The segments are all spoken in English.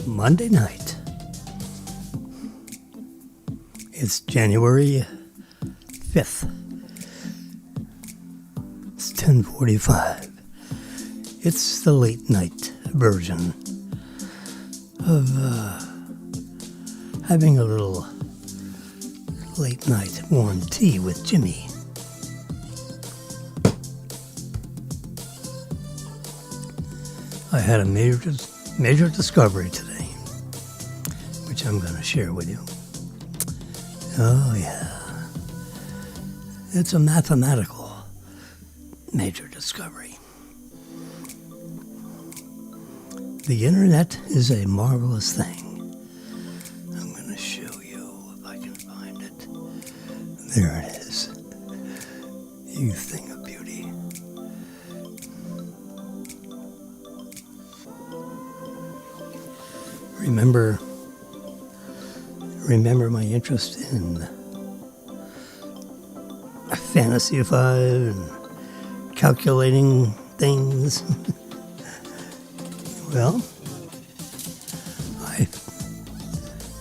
Monday night. It's January 5th. It's 10:45. It's the late night version of having a little late night warm tea with Jimmy. I had a major discovery today, which I'm going to share with you. Oh yeah, it's a mathematical major discovery. The internet is a marvelous thing. I'm going to show you if I can find it. There it is. You thing of beauty. Remember my interest in Fantasy 5 and calculating things? Well,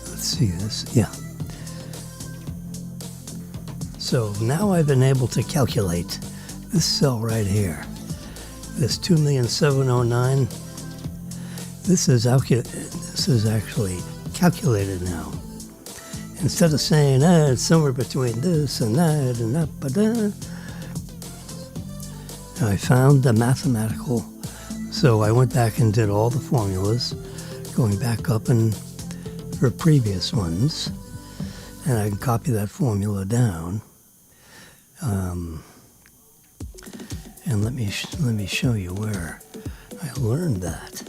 let's see this. Yeah. So now I've been able to calculate this cell right here. This 2,709,000. This is actually calculated now. Instead of saying, it's somewhere between this and that and up and down, I found the mathematical. So I went back and did all the formulas, going back up and for previous ones, and I can copy that formula down. And let me show you where I learned that.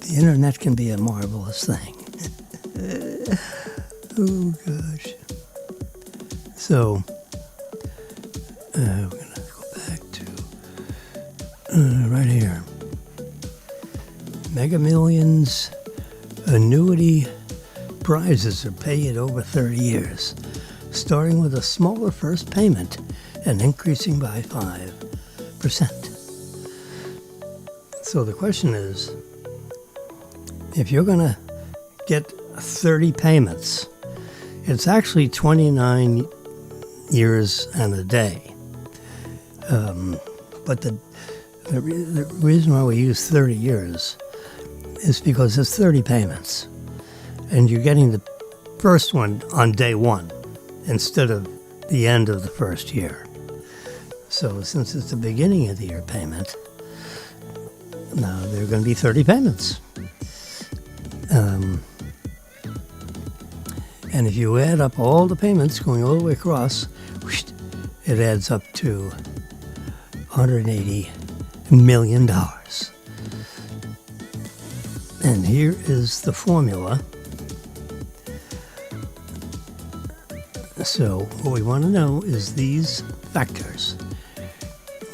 The internet can be a marvelous thing. Oh gosh. So we're going to go back to right here. Mega Millions annuity prizes are paid over 30 years, starting with a smaller first payment and increasing by 5%. So the question is, if you're going to get 30 payments, it's actually 29 years and a day. But the reason why we use 30 years is because it's 30 payments. And you're getting the first one on day one instead of the end of the first year. So since it's the beginning of the year payment, now there are going to be 30 payments. And if you add up all the payments going all the way across, it adds up to $180 million. And here is the formula. So what we want to know is these factors.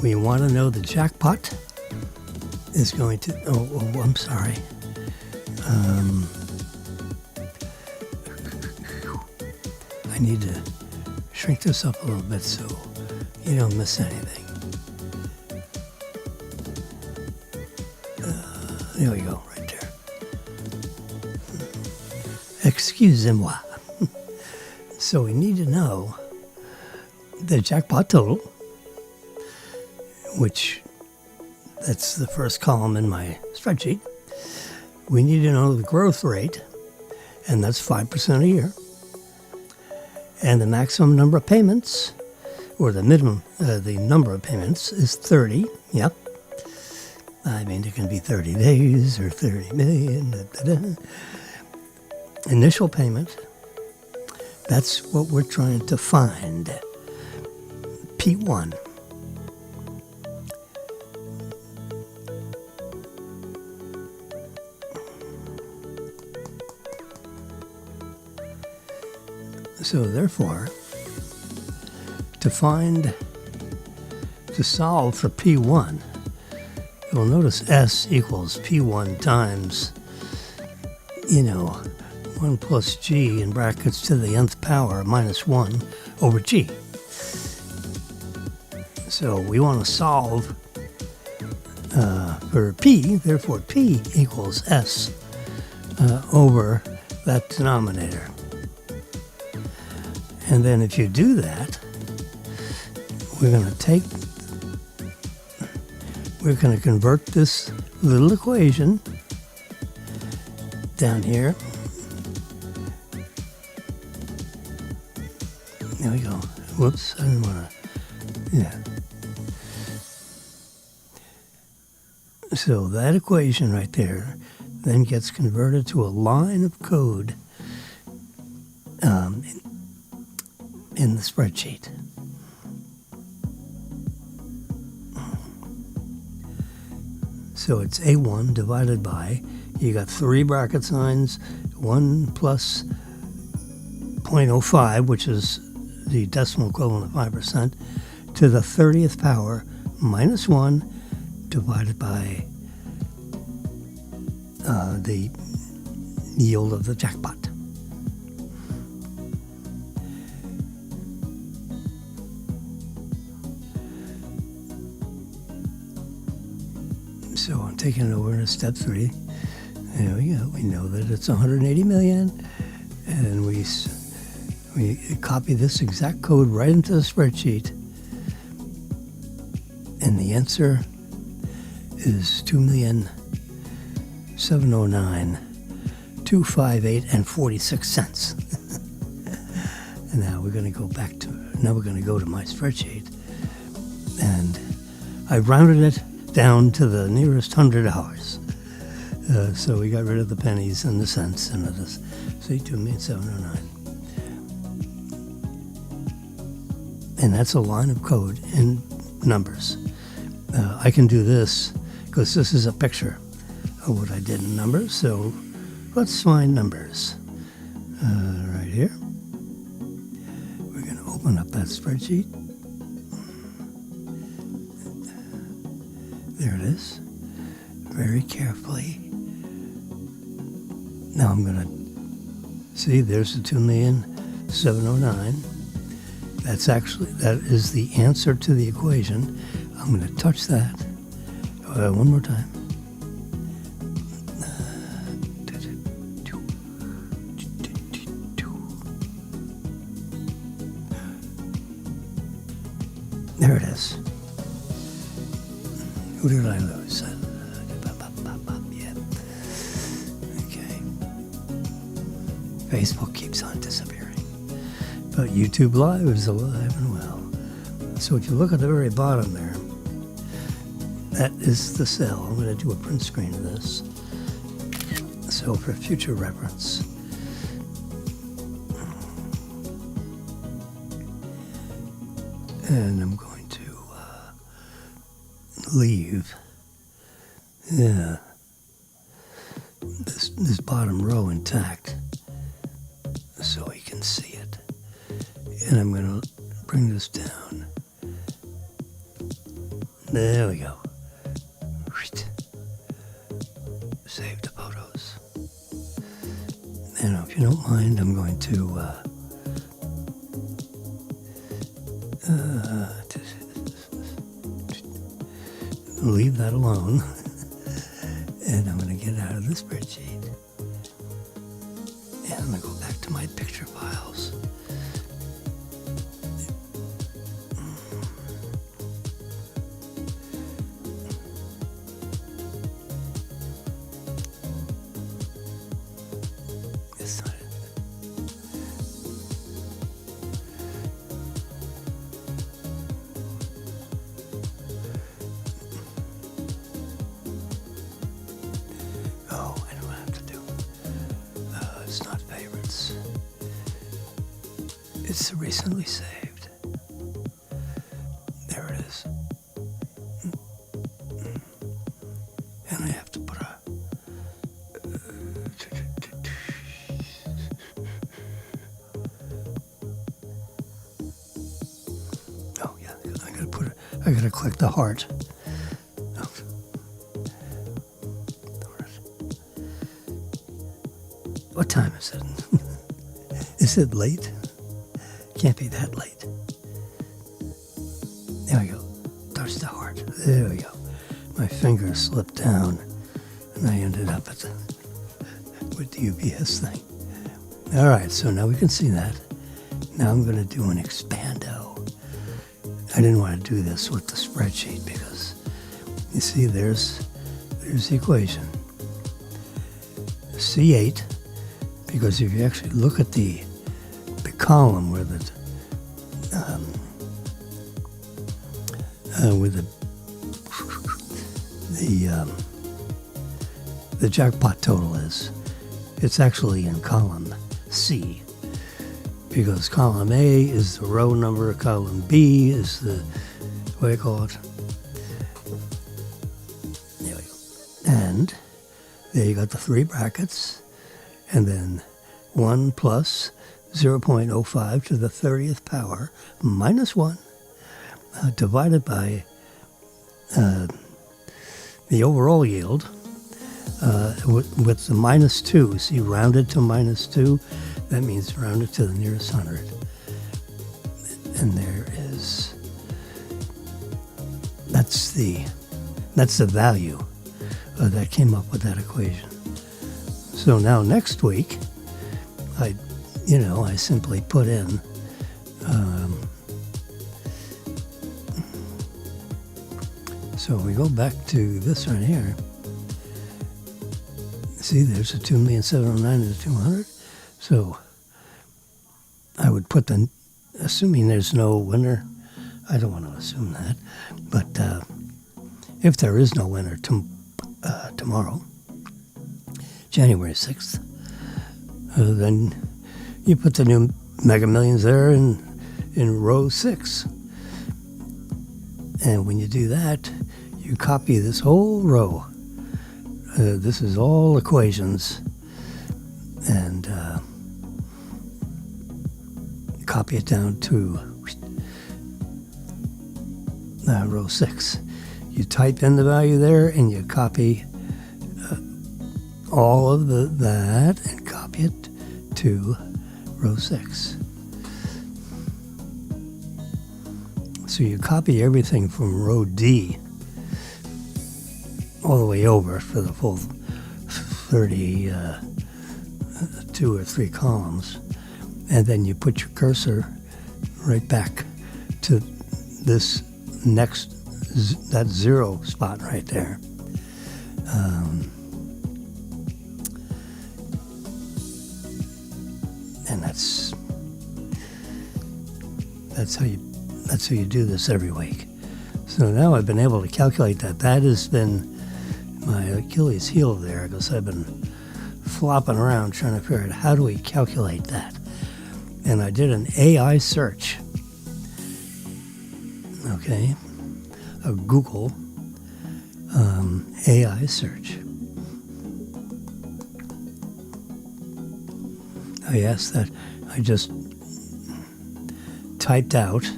We want to know the jackpot is going to... Oh, I'm sorry. I need to shrink this up a little bit so you don't miss anything. There we go, right there. Excusez-moi. So we need to know the jackpot total, which that's the first column in my spreadsheet. We need to know the growth rate, and that's 5% a year. And the maximum number of payments, or the minimum, the number of payments is 30. Yep. I mean, it can be 30 days or 30 million. Initial payment, that's what we're trying to find. P1. So therefore, to solve for P1, you'll notice S equals P1 times, 1 plus G in brackets to the nth power minus 1 over G. So we want to solve for for P, therefore P equals S over that denominator. And then if you do that, we're going to convert this little equation down here. There we go. Whoops, I didn't want to, yeah. So that equation right there then gets converted to a line of code in the spreadsheet. So it's A1 divided by, you got 3 bracket signs, 1 plus 0.05, which is the decimal equivalent of 5%, to the 30th power minus 1 divided by the yield of the jackpot. So I'm taking it over to step 3. There we go. We know that it's 180 million, and we copy this exact code right into the spreadsheet, and the answer is 2,709,258 and 46 cents. And now we're going to go to my spreadsheet, and I rounded it down to the nearest $100. So we got rid of the pennies and the cents, and it is, see, 2,709. And that's a line of code in numbers. I can do this because this is a picture of what I did in numbers. So let's find numbers. Right here. We're going to open up that spreadsheet. There it is. Very carefully. Now I'm going to see, there's the 2,709,000. That is the answer to the equation. I'm going to touch that one more time. There it is. Who did I lose? Yeah. Okay. Facebook keeps on disappearing. But YouTube Live is alive and well. So if you look at the very bottom there, that is the cell. I'm going to do a print screen of this. So for future reference. And I'm going to leave this bottom row intact so you can see it. And I'm going to bring this down. There we go. Save the photos. And if you don't mind, I'm going to leave that alone. And I'm going to get out of the spreadsheet. And I'm going to go back to my picture files. That's not it. Oh, I know what I have to do. It's not favorites. It's recently saved. There it is. And I have to put a... Oh, yeah, I gotta click the heart. Oh. What time is it? Is it late? Can't be that late. There we go. Touch the heart. There we go. my finger slipped down and I ended up with the UPS thing. All right, so now we can see that. Now I'm going to do an expando. I didn't want to do this with the spreadsheet because you see there's the equation. C8, because if you actually look at the column where the jackpot total is, it's actually in column C, because column A is the row number, column B is the, what do you call it? There we go. And there you got the three brackets, and then 1 plus 0.05 to the 30th power minus 1 divided by the overall yield with the minus 2. See, rounded to minus 2, that means rounded to the nearest 100. And there is, that's the value that came up with that equation. So now next week, I simply put in so we go back to this right here. See, there's a 2,709,000 and a 200. So I would put assuming there's no winner. I don't want to assume that, but if there is no winner tomorrow, January 6th, then you put the new Mega Millions there in row 6. And when you do that, you copy this whole row. This is all equations. And copy it down to row 6. You type in the value there and you copy all of that and copy it to row 6. So you copy everything from row D all the way over for the full 32 or 3 columns, and then you put your cursor right back to this next, that 0 spot right there. And that's how you do this every week. So now I've been able to calculate that. That has been my Achilles heel there, because I've been flopping around trying to figure out how do we calculate that. And I did an AI search. Okay, a Google AI search. I asked that. I just typed out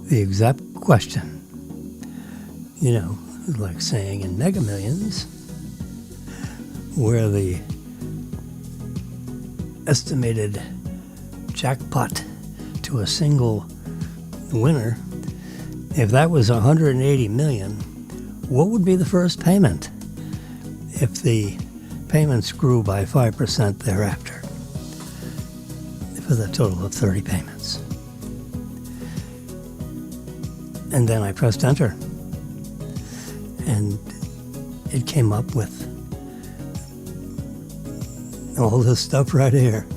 the exact question. You know, like saying in Mega Millions, where the estimated jackpot to a single winner, if that was 180 million, what would be the first payment if the payments grew by 5% thereafter, for the total of 30 payments? And then I pressed enter, and it came up with all this stuff right here.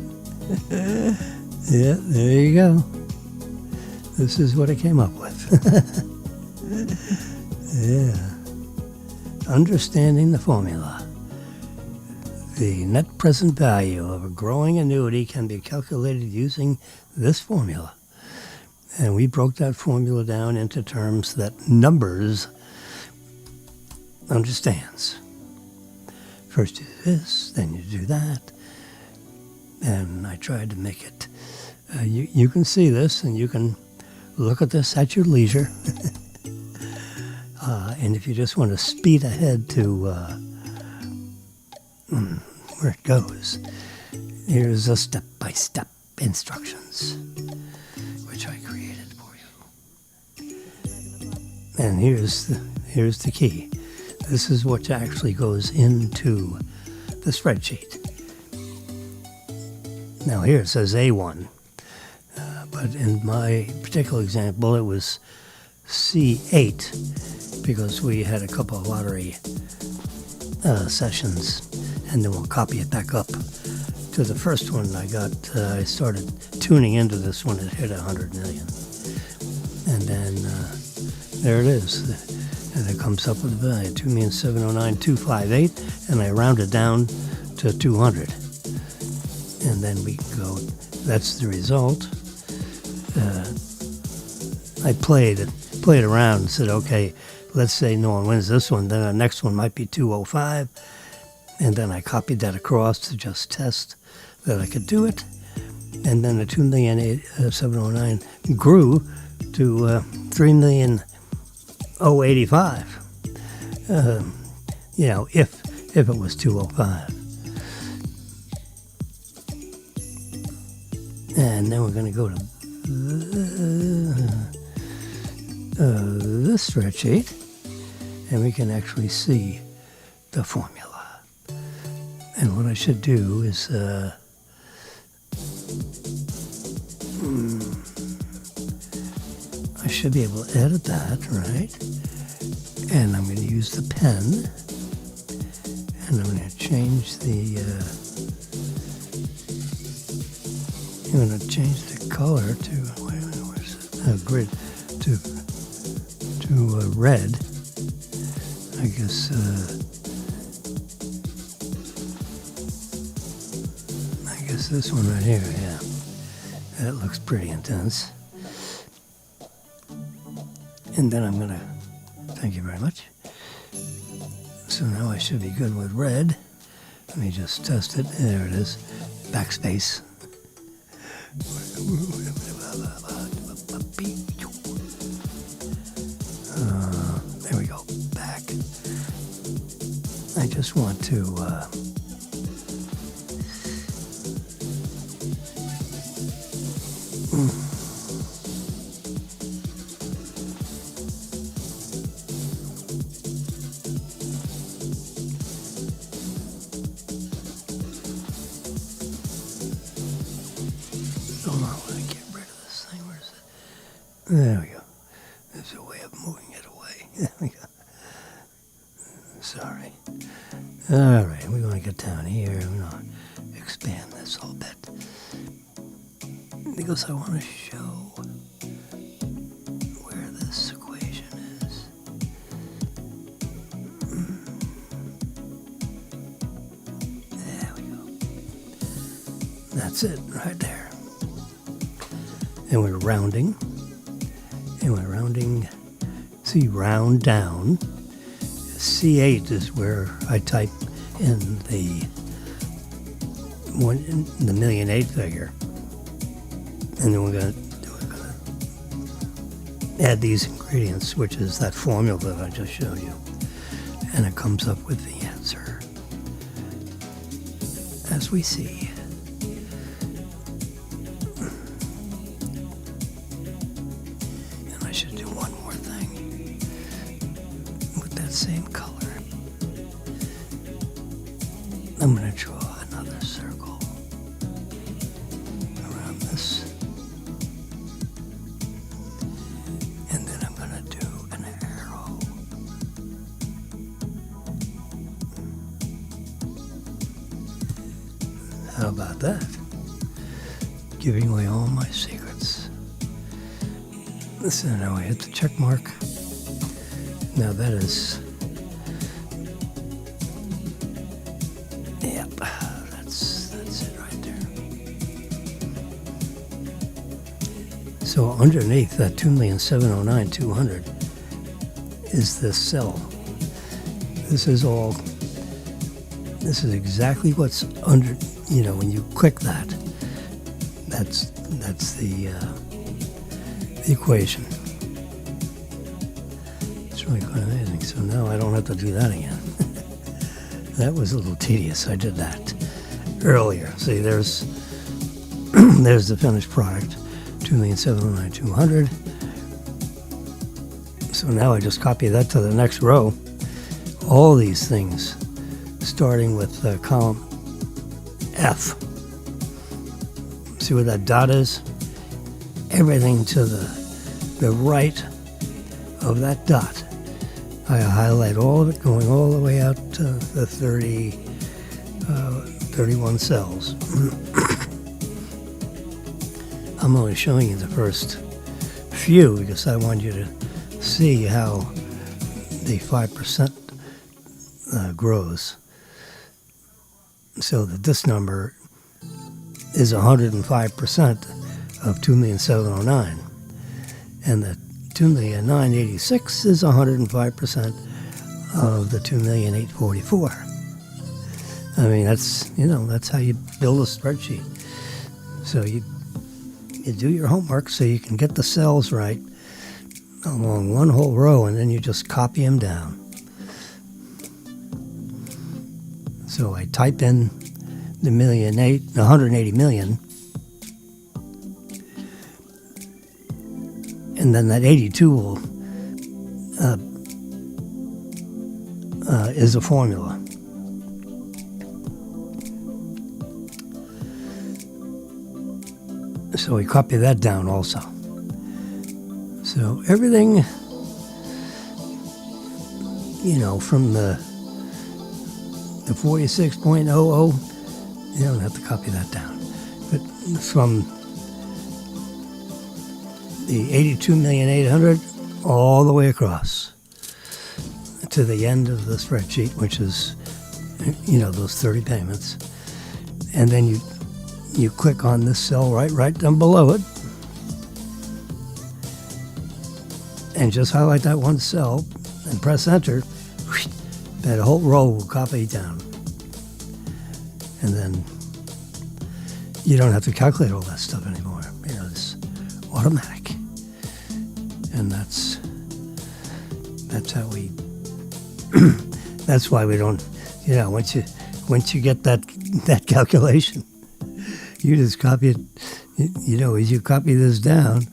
Yeah, there you go. This is what it came up with. Yeah. Understanding the formula. The net present value of a growing annuity can be calculated using this formula. And we broke that formula down into terms that numbers understands. First you do this, then you do that. And I tried to make it. You can see this, and you can look at this at your leisure. And if you just want to speed ahead to where it goes, here's a step-by-step instructions, which I created for you. And here's the key. this is what actually goes into the spreadsheet. Now here it says A1, but in my particular example it was C8 because we had a couple of lottery sessions, and then we'll copy it back up to the first one I got. I started tuning into this one, it hit 100 million. And then there it is. And it comes up with the value, 2,709,258, and I round it down to 200. And then we can go, that's the result. I played around and said, okay, let's say no one wins this one, then the next one might be 205. And then I copied that across to just test that I could do it. And then the 2,709 grew to 3,085. If it was 205. And then we're going to go to this spreadsheet, and we can actually see the formula. And what I should do is I should be able to edit that, right? And I'm going to use the pen, and I'm going to change the I'm going to change the color to, wait a minute, where's it? Grid to red. I guess this one right here, yeah. That looks pretty intense. And then I'm going to, thank you very much. So now I should be good with red. Let me just test it. There it is. Backspace. There we go. Back. I just want to there we go. There's a way of moving it away. There we go. Sorry. All right, we're going to get down here. I'm going to expand this a little bit because I want to show where this equation is. There we go. That's it right there. And we're rounding. And we're rounding, see, round down. C8 is where I type in the 1,000,008 figure. And then we're going to add these ingredients, which is that formula that I just showed you. And it comes up with the answer, as we see. Same color. I'm going to draw another circle around this, and then I'm going to do an arrow. How about that? Giving away all my secrets. So now I hit the check mark. Now that is, yep, that's it right there. So underneath that 2,709,200 is this cell. This is exactly what's under, when you click that, that's the equation. Really quite amazing. So now I don't have to do that again. That was a little tedious. I did that earlier. See, there's the finished product, 2,709,200. So now I just copy that to the next row, all these things, starting with column F. See where that dot is? Everything to the right of that dot. I highlight all of it, going all the way out to the 31 cells. I'm only showing you the first few because I want you to see how the 5% grows. So that this number is 105% of 2,709,000, and the 2,986,000 is 105% of the 2,844,000. I mean, that's how you build a spreadsheet. So you do your homework so you can get the cells right along one whole row, and then you just copy them down. So I type in the 180 million, and then that 82 will is a formula. So we copy that down also. So everything, from the 46.00, you don't have to copy that down. But from the 82,800,000 all the way across to the end of the spreadsheet, which is, those 30 payments. And then you click on this cell right down below it, and just highlight that one cell and press enter. That whole row will copy down. And then you don't have to calculate all that stuff anymore. It's automatic. And that's how we that's why we don't, once you get that calculation, you just copy it. As you copy this down,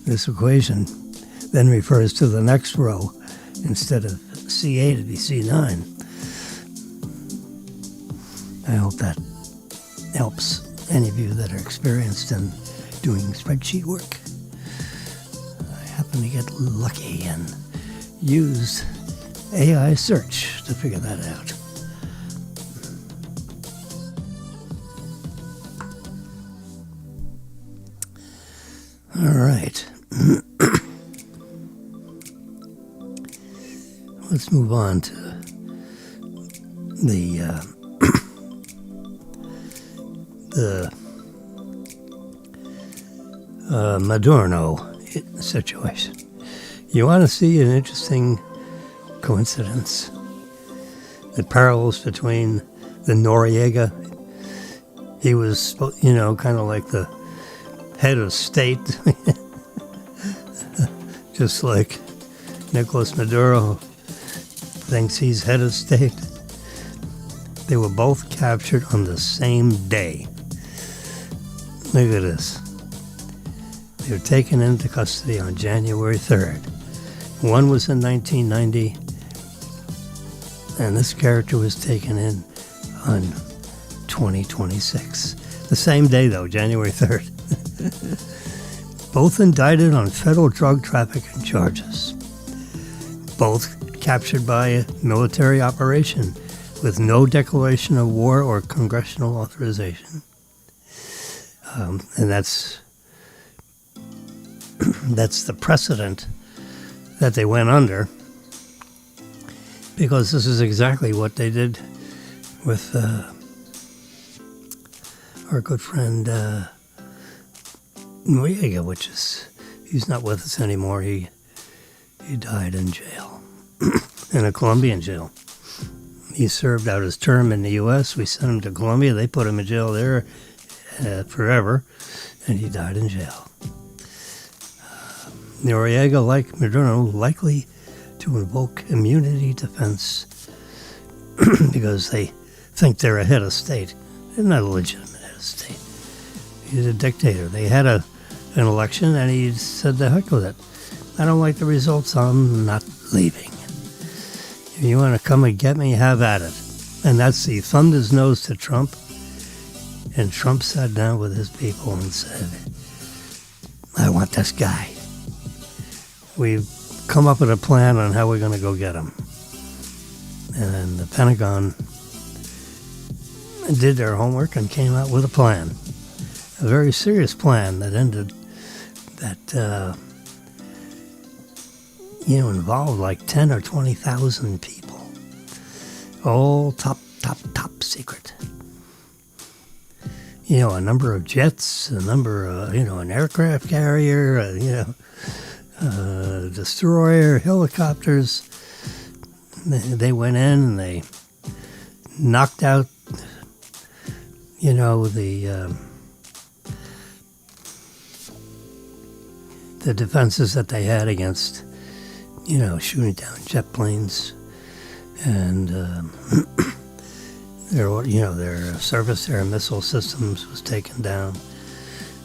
this equation then refers to the next row. Instead of C8, it'd be C9. I hope that helps any of you that are experienced in doing spreadsheet work. I happen to get lucky and used AI search to figure that out. All right. Let's move on to the Maduro situation. You want to see an interesting coincidence? The parallels between the Noriega. He was, kind of like the head of state, just like Nicolas Maduro thinks he's head of state. They were both captured on the same day. Look at this. They were taken into custody on January 3rd. One was in 1990, and this character was taken in on 2026. The same day, though, January 3rd. Both indicted on federal drug trafficking charges. Both captured by a military operation with no declaration of war or congressional authorization. And that's the precedent that they went under, because this is exactly what they did with our good friend Noriega, he's not with us anymore. He died in jail, in a Colombian jail. He served out his term in the U.S. We sent him to Colombia. They put him in jail there forever, and he died in jail. Noriega, like Maduro, likely to invoke immunity defense because they think they're a head of state. They're not a legitimate head of state. He's a dictator. They had an election, and he said, "The heck with it. I don't like the results. I'm not leaving." If you want to come and get me, have at it. And that's the thumbed his nose to Trump. And Trump sat down with his people and said, I want this guy. We've come up with a plan on how we're going to go get him. And the Pentagon did their homework and came out with a plan. A very serious plan that ended, that, involved like 10 or 20,000 people. All top secret. A number of jets, a number of, an aircraft carrier, destroyer, helicopters. They went in and they knocked out, the defenses that they had against, shooting down jet planes, and their surface air missile systems was taken down.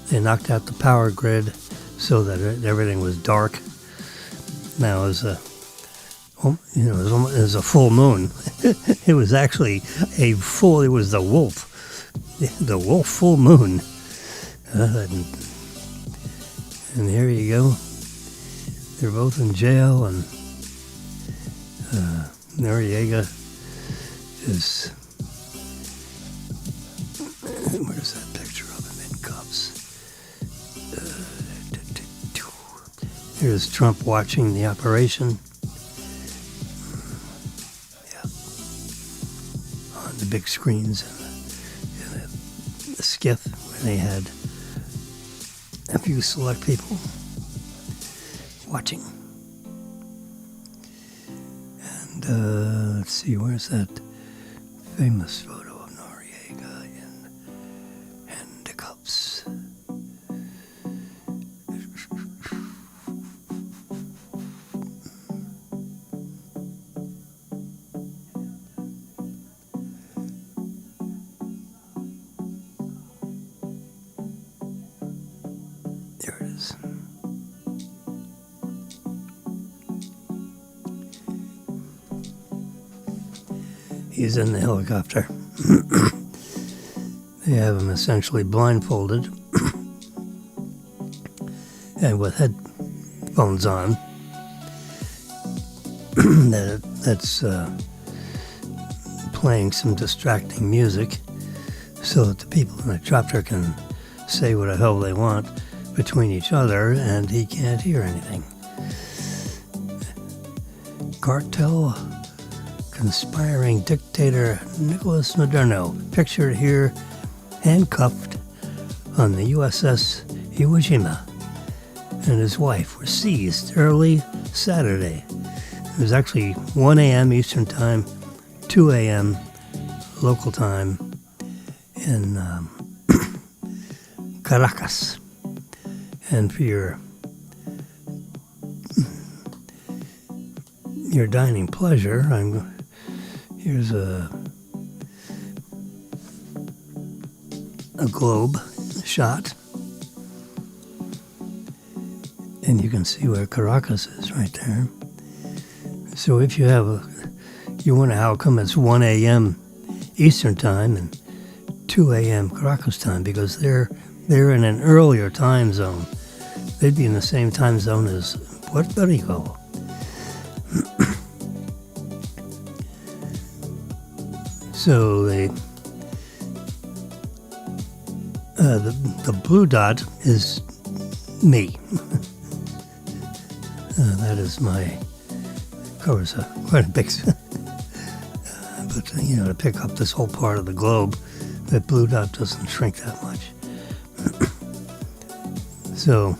They knocked out the power grid so that everything was dark. Now it was a full moon. It was actually it was the wolf full moon. And here you go. They're both in jail, and Noriega is... Where's that picture of him in cuffs? Here's Trump watching the operation. Yeah. On the big screens in the skiff where they had a few select people watching. And let's see, where's that famous photo of Noriega in handcuffs? There it is. He's in the helicopter. They have him essentially blindfolded and with headphones on. That's playing some distracting music so that the people in the chopper can say what the hell they want between each other, and he can't hear anything. Cartel conspiring dictator Nicolas Maduro, pictured here handcuffed on the USS Iwo Jima, and his wife were seized early Saturday. It was actually 1 a.m. Eastern Time, 2 a.m. local time in Caracas. And for your dining pleasure, here's a globe shot, and you can see where Caracas is right there. So if you wonder how come it's 1 a.m. Eastern Time and 2 a.m. Caracas time, because they're in an earlier time zone. They'd be in the same time zone as Puerto Rico. So the blue dot is me. That is my, covers quite a big, but to pick up this whole part of the globe, that blue dot doesn't shrink that much. So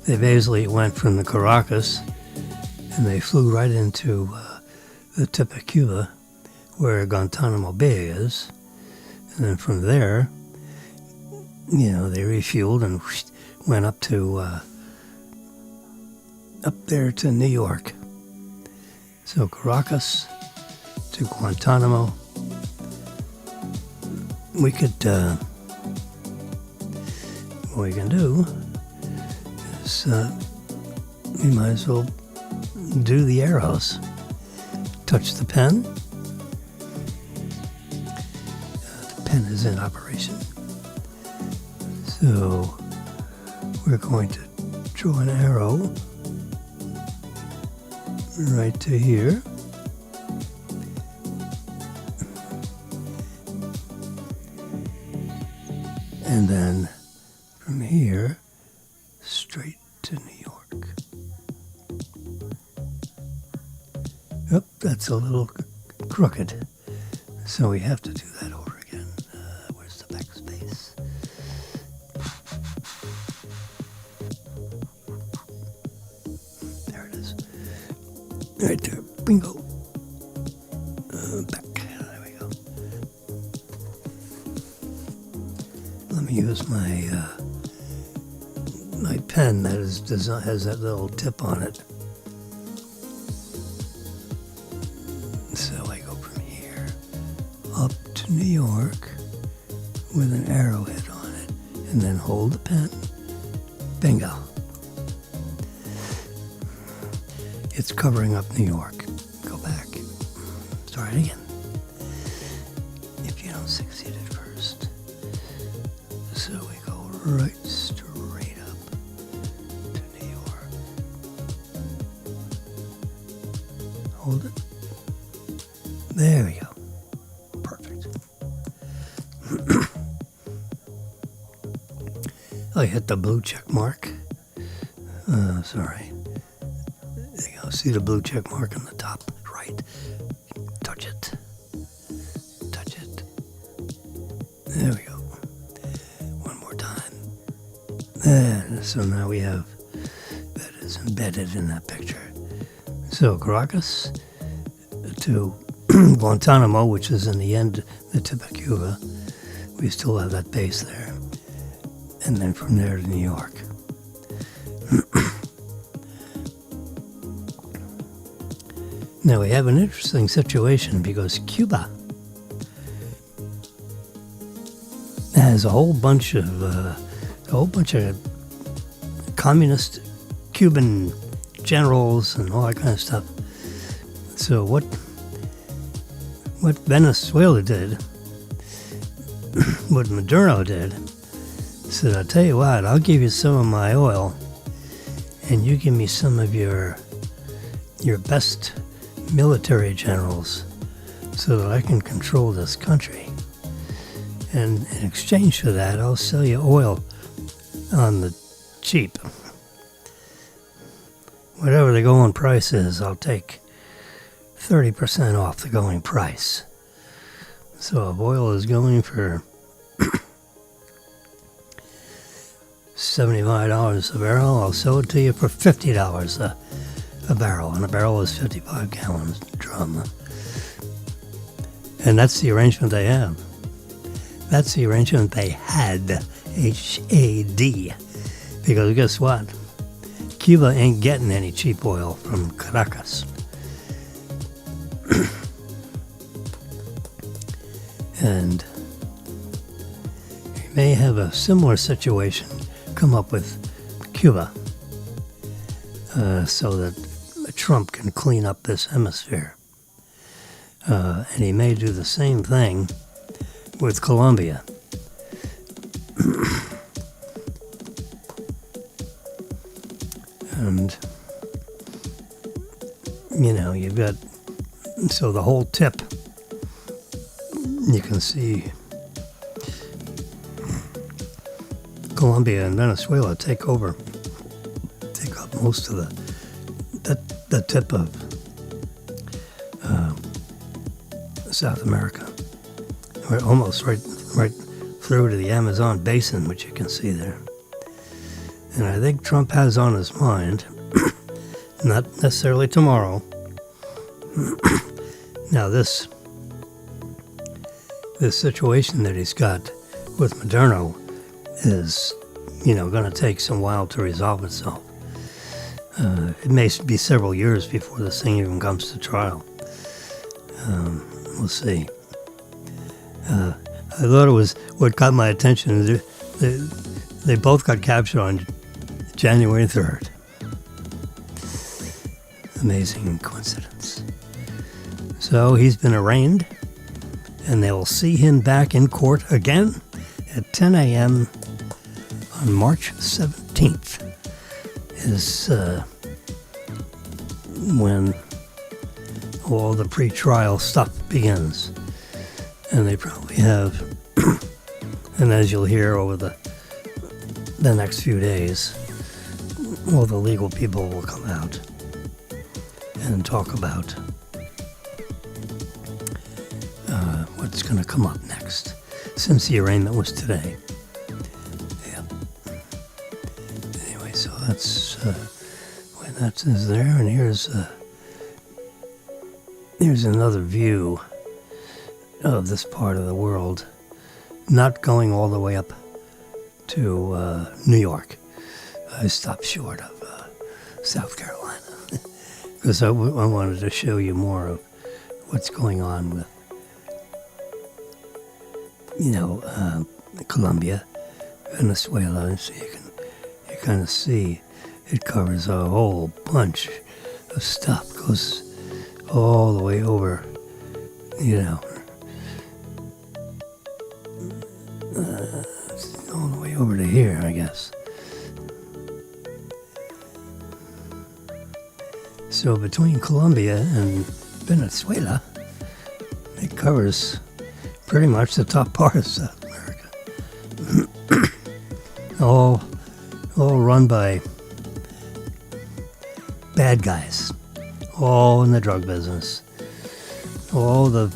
they basically went from the Caracas and they flew right into the tip of Cuba, where Guantanamo Bay is, and then from there, they refueled and went up there to New York. So Caracas to Guantanamo. We could, what we can do is we might as well do the arrows. Touch the pen. The pen is in operation. So we're going to draw an arrow right to here. And then from here, straight to New York. Oh, that's a little crooked. So we have to do that over again. Where's the backspace? There it is. Right there. Bingo. Back. There we go. Let me use my my pen that is has that little tip on it. So I go from here up to New York with an arrowhead on it, and then hold the pen. Bingo. It's covering up New York. Go back. Start again. If you don't succeed at first. So we go right straight up to New York. Hold it. There we go. Perfect. I hit the blue check mark. Sorry. There you go. See the blue check mark on the top right. Touch it. Touch it. There we go. One more time. And so now we have that is embedded in that picture. So Caracas to Guantanamo, which is in the end, the tip of Cuba. We still have that base there. And then from there to New York. Now we have an interesting situation because Cuba has a whole bunch of communist Cuban generals and all that kind of stuff. So what Venezuela did, what Maduro did, said, I'll tell you what, I'll give you some of my oil and you give me some of your best military generals so that I can control this country. And in exchange for that, I'll sell you oil on the cheap. Whatever the going price is, I'll take 30% off the going price. So if oil is going for $75 a barrel, I'll sell it to you for $50 a barrel. And a barrel is 55 gallons drum. And that's the arrangement they have. That's the arrangement they had. H-A-D. Because guess what? Cuba ain't getting any cheap oil from Caracas. And you may have a similar situation come up with Cuba so that Trump can clean up this hemisphere. And he may do the same thing with Colombia. And, you know, you've got, so the whole tip, you can see Colombia and Venezuela take up most of the tip of South America. We're almost right through to the Amazon basin, which you can see there. And I think Trump has on his mind, not necessarily tomorrow. Now this situation that he's got with Maduro is, going to take some while to resolve itself. It may be several years before this thing even comes to trial. We'll see. I thought it was what caught my attention. They both got captured on January 3rd. Amazing coincidence. So he's been arraigned, and they will see him back in court again at 10 a.m. on March 17th is when all the pre-trial stuff begins. And they probably have, and as you'll hear over the next few days, all the legal people will come out and talk about what's going to come up next, since the arraignment was today. Yeah. Anyway, so that's why that is there, and here's another view of this part of the world, not going all the way up to New York. I stopped short of South Carolina because I wanted to show you more of what's going on with, Colombia, Venezuela. So you kind of see it covers a whole bunch of stuff. Goes all the way over, all the way over to here, I guess. So between Colombia and Venezuela, it covers pretty much the top part of South America. all run by bad guys, all in the drug business. All the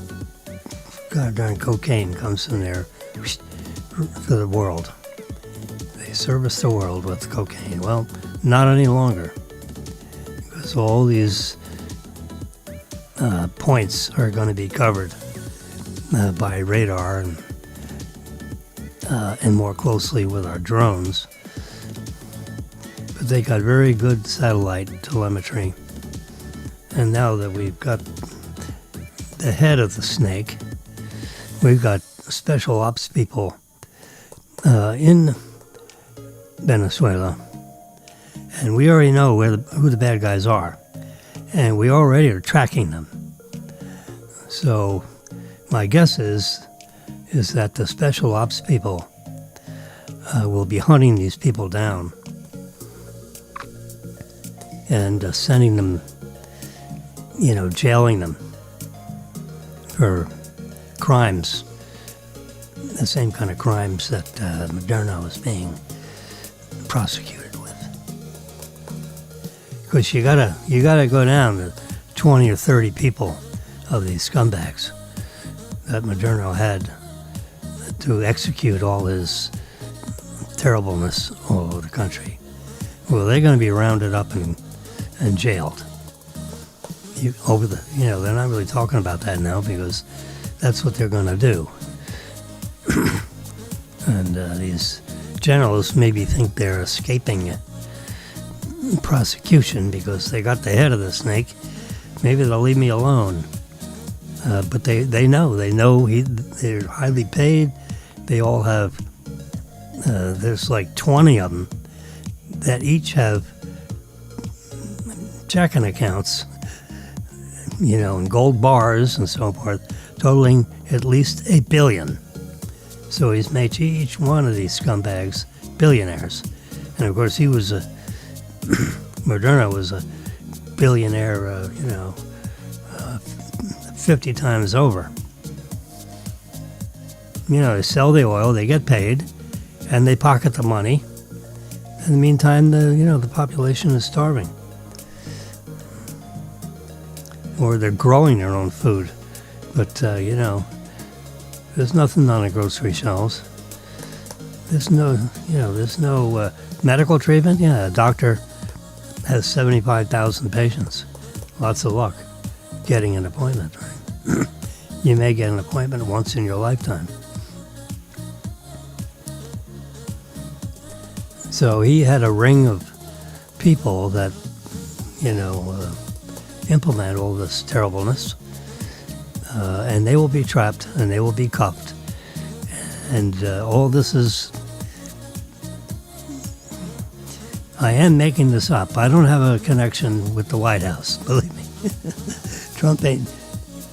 goddamn cocaine comes from there for the world. They service the world with cocaine. Well, not any longer, because all these points are going to be covered by radar and more closely with our drones. But they got very good satellite telemetry. And now that we've got the head of the snake, we've got special ops people in Venezuela. And we already know who the bad guys are. And we already are tracking them. So my guess is that the special ops people will be hunting these people down and sending them, jailing them for crimes, the same kind of crimes that Moderna is being prosecuted with. Because you gotta go down to 20 or 30 people of these scumbags that Moderna had to execute all his terribleness all over the country. Well, they're going to be rounded up and jailed. They're not really talking about that now because that's what they're going to do. And these generals maybe think they're escaping prosecution because they got the head of the snake. Maybe they'll leave me alone. But they know they're highly paid. They all have, there's like 20 of them that each have checking accounts, and gold bars and so forth, totaling at least $1 billion. So he's made each one of these scumbags billionaires. And of course, Moderna was a billionaire, 50 times over. They sell the oil, they get paid, and they pocket the money. In the meantime, the population is starving. Or they're growing their own food. But, there's nothing on the grocery shelves. There's no medical treatment. Yeah, a doctor has 75,000 patients. Lots of luck getting an appointment, right? You may get an appointment once in your lifetime. So he had a ring of people that, implement all this terribleness, and they will be trapped and they will be cuffed. And all this is, I am making this up. I don't have a connection with the White House, believe me. Trump ain't,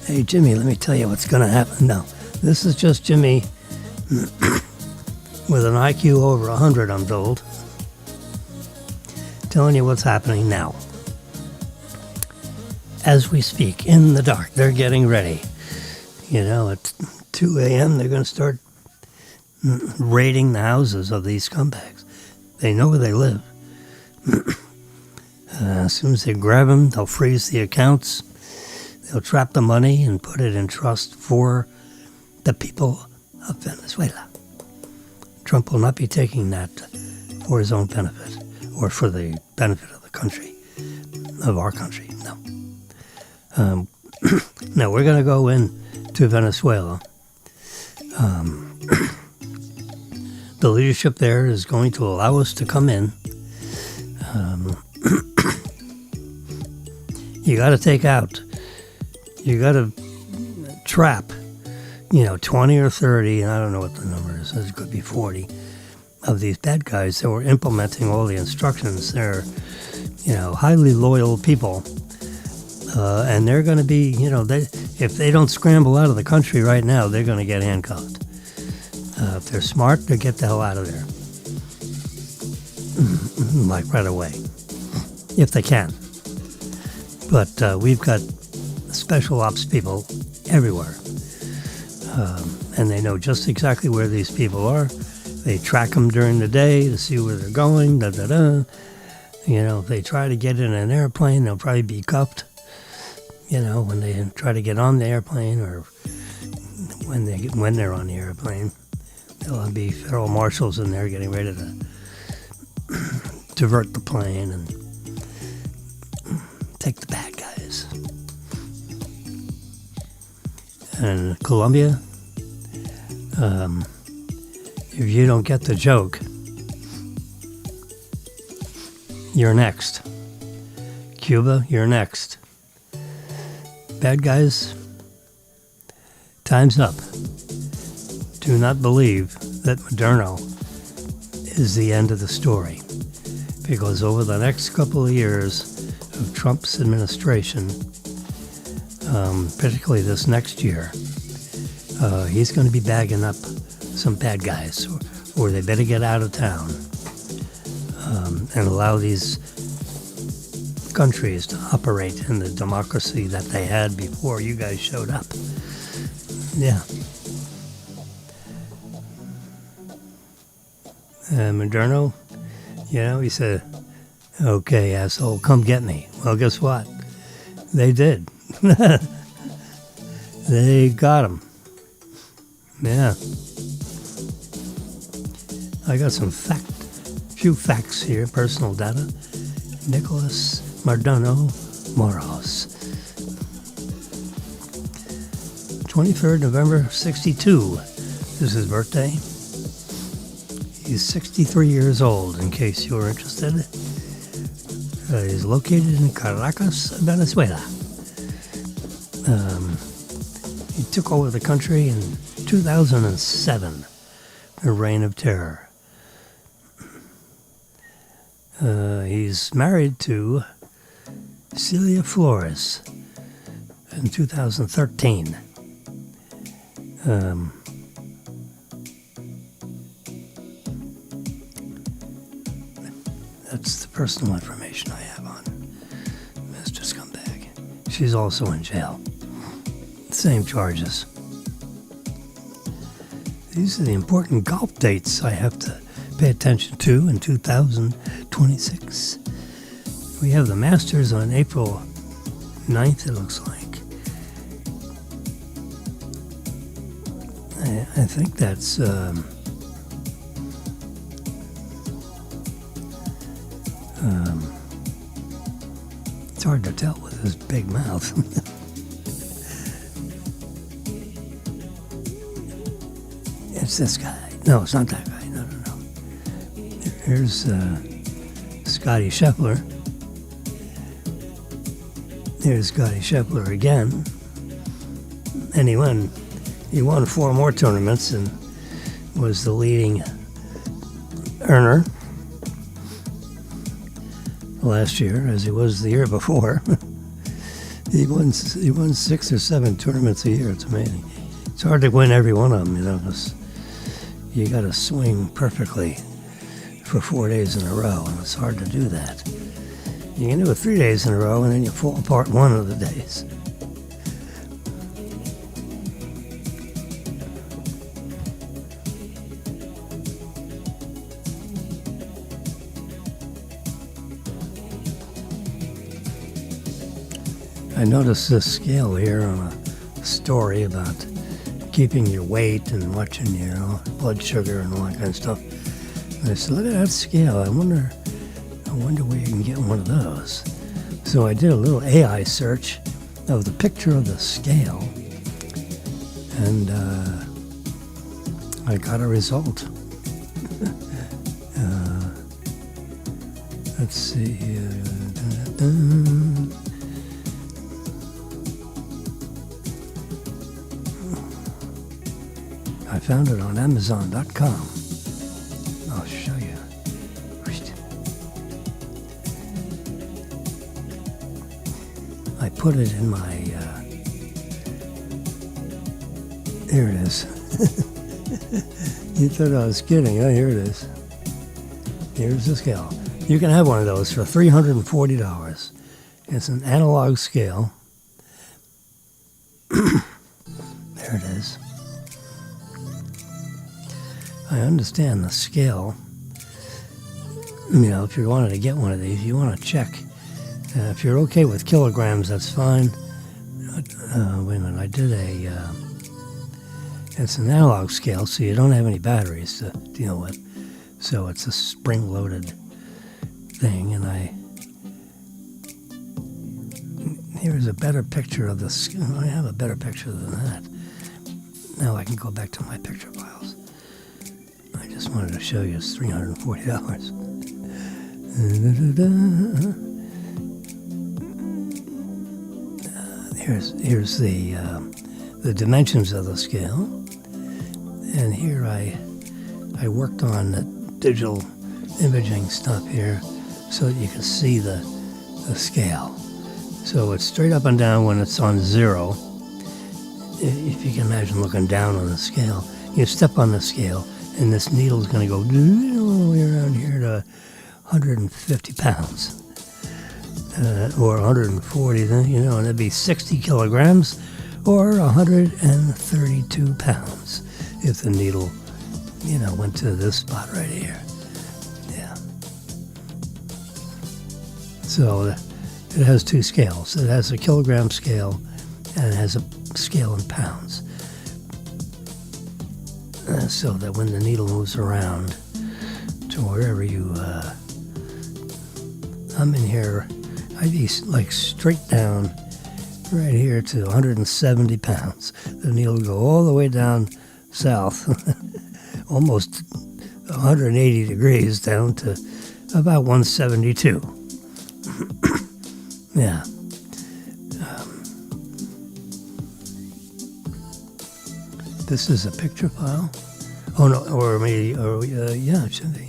hey, Jimmy, let me tell you what's going to happen. No, this is just Jimmy with an IQ over 100, I'm told, telling you what's happening now. As we speak, in the dark, they're getting ready. You know, at 2 a.m., they're going to start raiding the houses of these scumbags. They know where they live. As soon as they grab them, they'll freeze the accounts. They'll trap the money and put it in trust for the people of Venezuela. Trump will not be taking that for his own benefit or for the benefit of the country, of our country. No. Now, we're going to go into Venezuela. The leadership there is going to allow us to come in. You got to take out, you got to trap, 20 or 30, and I don't know what the number is, it could be 40, of these bad guys that were implementing all the instructions. They're, highly loyal people. And they're going to be, if they don't scramble out of the country right now, they're going to get handcuffed. If they're smart, they'll get the hell out of there. Like right away. If they can. But we've got special ops people everywhere. And they know just exactly where these people are. They track them during the day to see where they're going. If they try to get in an airplane, they'll probably be cuffed. When they try to get on the airplane or when they're on the airplane, there'll be federal marshals in there getting ready to divert the plane and take the bad guys. And Colombia, if you don't get the joke, you're next. Cuba, you're next. Bad guys, time's up. Do not believe that Moderno is the end of the story, because over the next couple of years of Trump's administration, particularly this next year, he's going to be bagging up some bad guys, or they better get out of town and allow these countries to operate in the democracy that they had before you guys showed up. Yeah. Moderno, he said, okay, asshole, come get me. Well, guess what? They did. They got him. Yeah. I got few facts here, personal data. Nicholas Maduro Moros. 23rd November 62 is his birthday. He's 63 years old, in case you're interested. He's located in Caracas, Venezuela. He took over the country in 2007, a reign of terror. He's married to Celia Flores in 2013. That's the personal information I have on Mr. Scumbag. She's also in jail. Same charges. These are the important golf dates I have to pay attention to in 2026. We have the Masters on April 9th, it looks like. I think that's it's hard to tell with his big mouth. It's this guy. No, it's not that guy. No. Here's Scotty Scheffler. Here's Scotty Scheffler again. And he won 4 more tournaments and was the leading earner. last year as he was the year before. He won 6 or 7 tournaments a year. It's amazing. It's hard to win every one of them, 'cause you got to swing perfectly for 4 days in a row, and it's hard to do that. You can do it 3 days in a row, and then you fall apart one of the days. I noticed this scale here on a story about keeping your weight and watching your blood sugar and all that kind of stuff. And I said, look at that scale. I wonder where you can get one of those. So I did a little AI search of the picture of the scale, and I got a result. Let's see here. I found it on Amazon.com. I'll show you. I put it in my, here it is. You thought I was kidding, huh? Here it is. Here's the scale. You can have one of those for $340. It's an analog scale. There it is. I understand the scale. If you wanted to get one of these, you want to check. If you're okay with kilograms, that's fine. Wait a minute, I did it's an analog scale, so you don't have any batteries to deal with. So it's a spring-loaded thing, and here's a better picture of the scale. I have a better picture than that. Now I can go back to my picture files. I just wanted to show you it's $340. Here's the dimensions of the scale, and here I worked on the digital imaging stuff here so that you can see the scale. So it's straight up and down when it's on 0. If you can imagine looking down on the scale, you step on the scale, and this needle is going to go all the way around here to 150 pounds. Or 140, and it'd be 60 kilograms or 132 pounds if the needle, went to this spot right here. Yeah. So it has 2 scales. It has a kilogram scale and it has a scale in pounds. So that when the needle moves around to wherever you, I'm in here, I'd be like straight down right here to 170 pounds. The needle will go all the way down south, almost 180 degrees down to about 172. Yeah. This is a picture file. Oh no, or maybe, yeah, it should be.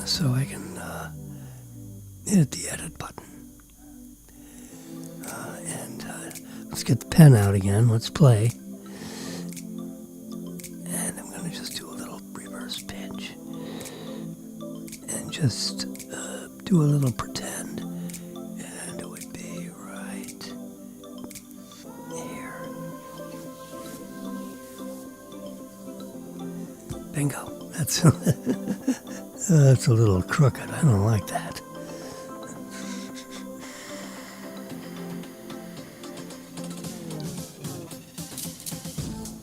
So I can hit the edit button. And let's get the pen out again. Let's play. And I'm going to just do a little reverse pitch. And just do a little pretend. And it would be right here. Bingo. That's... That's a little crooked. I don't like that.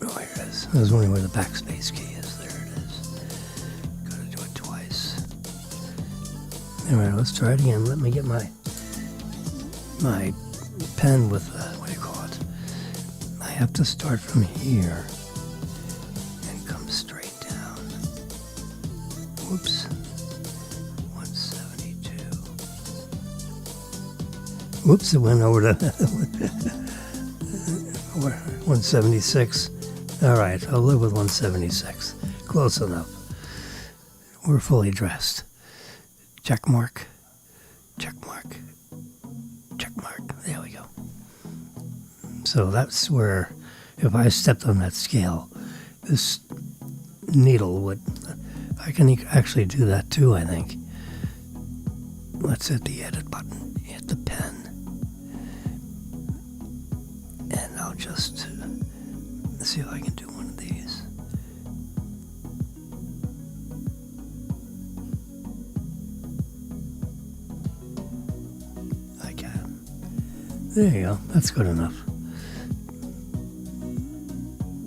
Oh, here it is. I was wondering where the backspace key is. There it is. Gotta do it twice. Alright, let's try it again. Let me get my pen with, what do you call it? I have to start from here and come straight down. Whoops. 172. Whoops, it went over to 176. All right, I'll live with 176. Close enough. We're fully dressed. Check mark. Check mark. Check mark. There we go. So that's where, if I stepped on that scale, this needle would, I can actually do that too, I think. Let's hit the edit button, hit the pen, and I'll just see if I can do one of these. I can. There you go, that's good enough.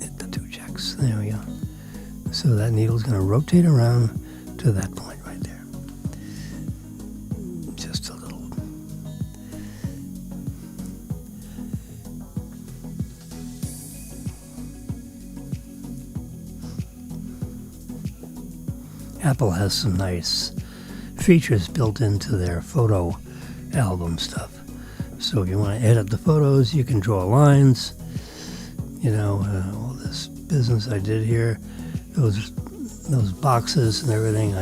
Hit the 2 checks, there we go. So that needle's going to rotate around to that point right there. Just a little. Apple has some nice features built into their photo album stuff. So if you want to edit the photos, you can draw lines. You know, all this business I did here. Those boxes and everything,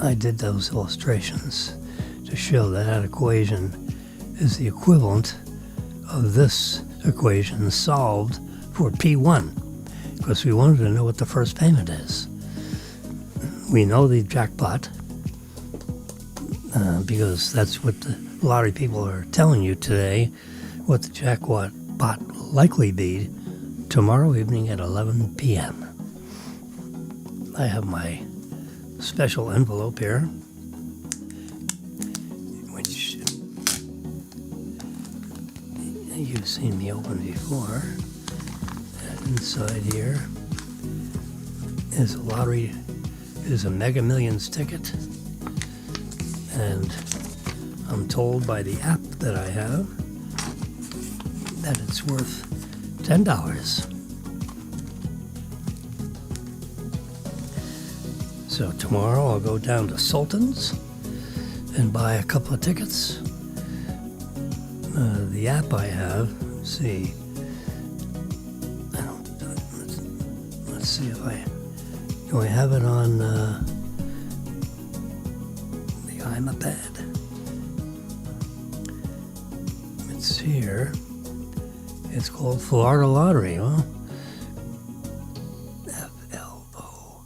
I did those illustrations to show that that equation is the equivalent of this equation solved for P1, because we wanted to know what the first payment is. We know the jackpot because that's what the lottery people are telling you today, what the jackpot likely be tomorrow evening at 11 p.m. I have my special envelope here, which you've seen me open before. And inside here is a Mega Millions ticket, and I'm told by the app that I have that it's worth $10. So tomorrow I'll go down to Sultan's and buy a couple of tickets. The app I have, let's see. Let's see if do I have it on the iPad? It's here. It's called Florida Lottery. Well, FLO.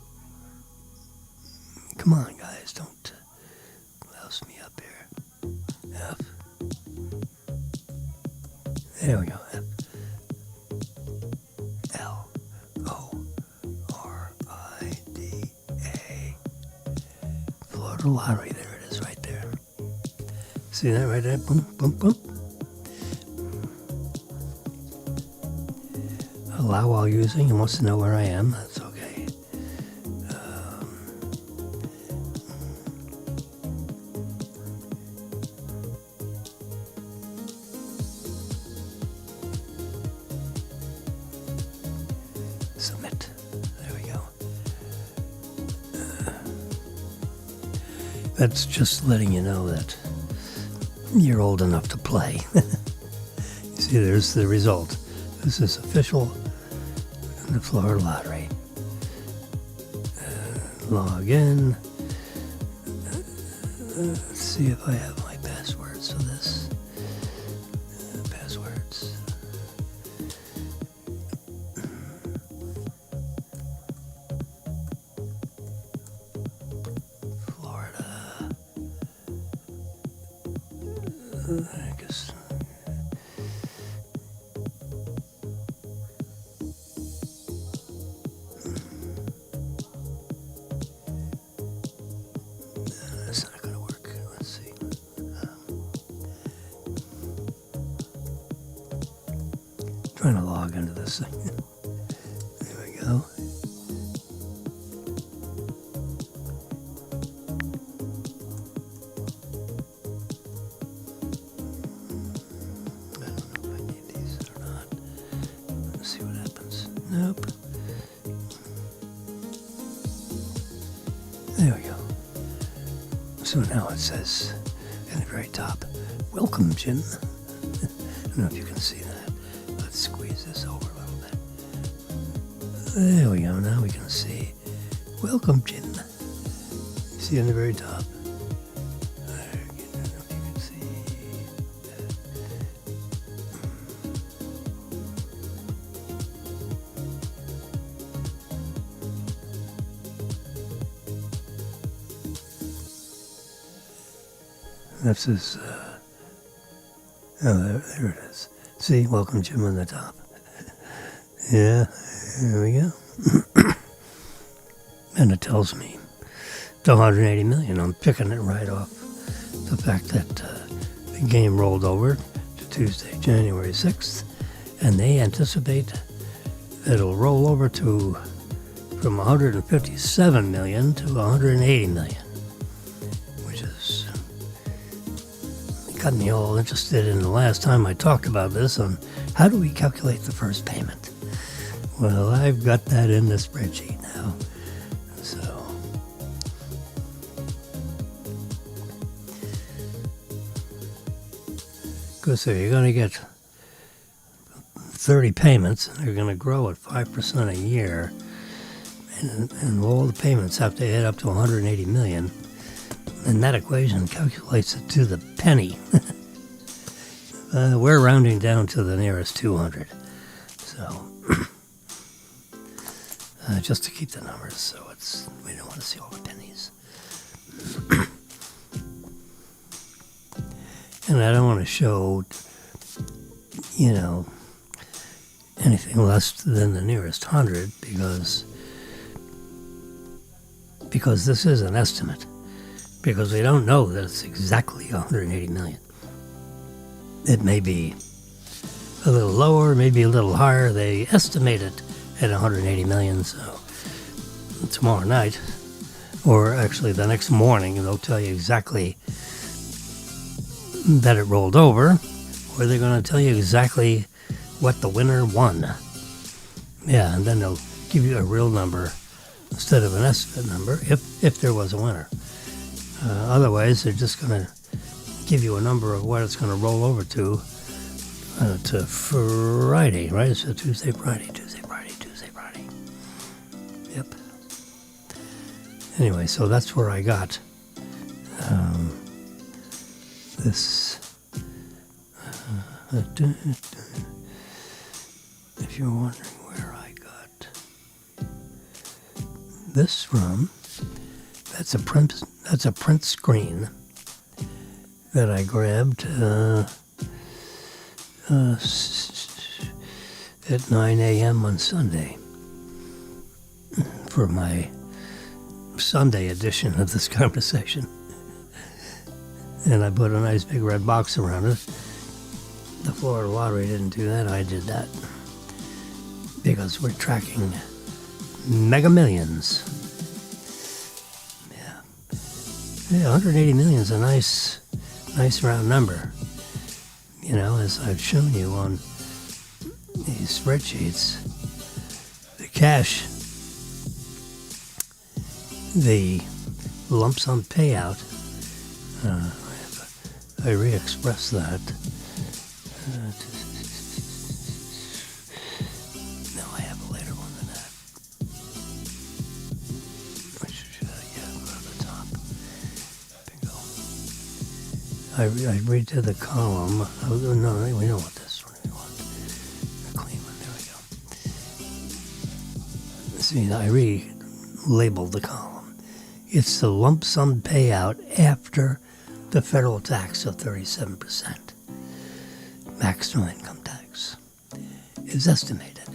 Come on, guys, don't louse me up here. F. There we go. FLORIDA. Florida Lottery. There it is, right there. See that right there? Boom, boom, boom. Allow while using. He wants to know where I am. That's okay. Submit. There we go. That's just letting you know that you're old enough to play. You see, there's the result. This is official. The Florida Lottery. Log in. Let's see if I have my passwords for this. Passwords. Florida. I guess. That's not going to work. Let's see. Trying to log into this thing. There we go. I don't know if I need these or not. Let's see what happens. Nope. There we go. So now it says at the very top, welcome, Jim. don't know if you can see that. Let's squeeze this over a little bit. There we go. Now we can see. Welcome, Jim. See on the very top. There, I don't know if you can see. This is, there it is. See, welcome Jim on the top. Yeah, here we go. And it tells me it's 180 million. I'm picking it right off the fact that the game rolled over to Tuesday, January 6th, and they anticipate that it'll roll over to from 157 million to 180 million, which is got me all interested in the last time I talked about this on how do we calculate the first payment. Well, I've got that in the spreadsheet now. So you're going to get 30 payments, and they're going to grow at 5% a year, and all the payments have to add up to 180 million, and that equation calculates it to the penny. We're rounding down to the nearest 200, so just to keep the numbers, so we don't want to see all the pennies. And I don't want to show, anything less than the nearest 100 because this is an estimate. Because we don't know that it's exactly 180 million. It may be a little lower, maybe a little higher. They estimate it at 180 million, so tomorrow night, or actually the next morning, they'll tell you exactly that it rolled over, or they're going to tell you exactly what the winner won. Yeah, and then they'll give you a real number instead of an estimate number if there was a winner. Otherwise, they're just going to give you a number of what it's going to roll over to Friday, right? So Tuesday, Friday. Yep. Anyway, so that's where I got this. If you're wondering where I got this from, that's a print screen that I grabbed at 9 a.m. on Sunday for my Sunday edition of this conversation. And I put a nice big red box around it. The Florida Lottery didn't do that. I did that because we're tracking Mega Millions. Yeah, 180 million is a nice round number. As I've shown you on these spreadsheets, the cash, the lump sum payout, I re-express that. No, I have a later one than that. Which, go to the top. Bingo. I redid the column. Oh, no, we don't want this one. We want a clean one. There we go. See, I relabeled the column. It's the lump sum payout after the federal tax of 37%. Maximum income tax is estimated.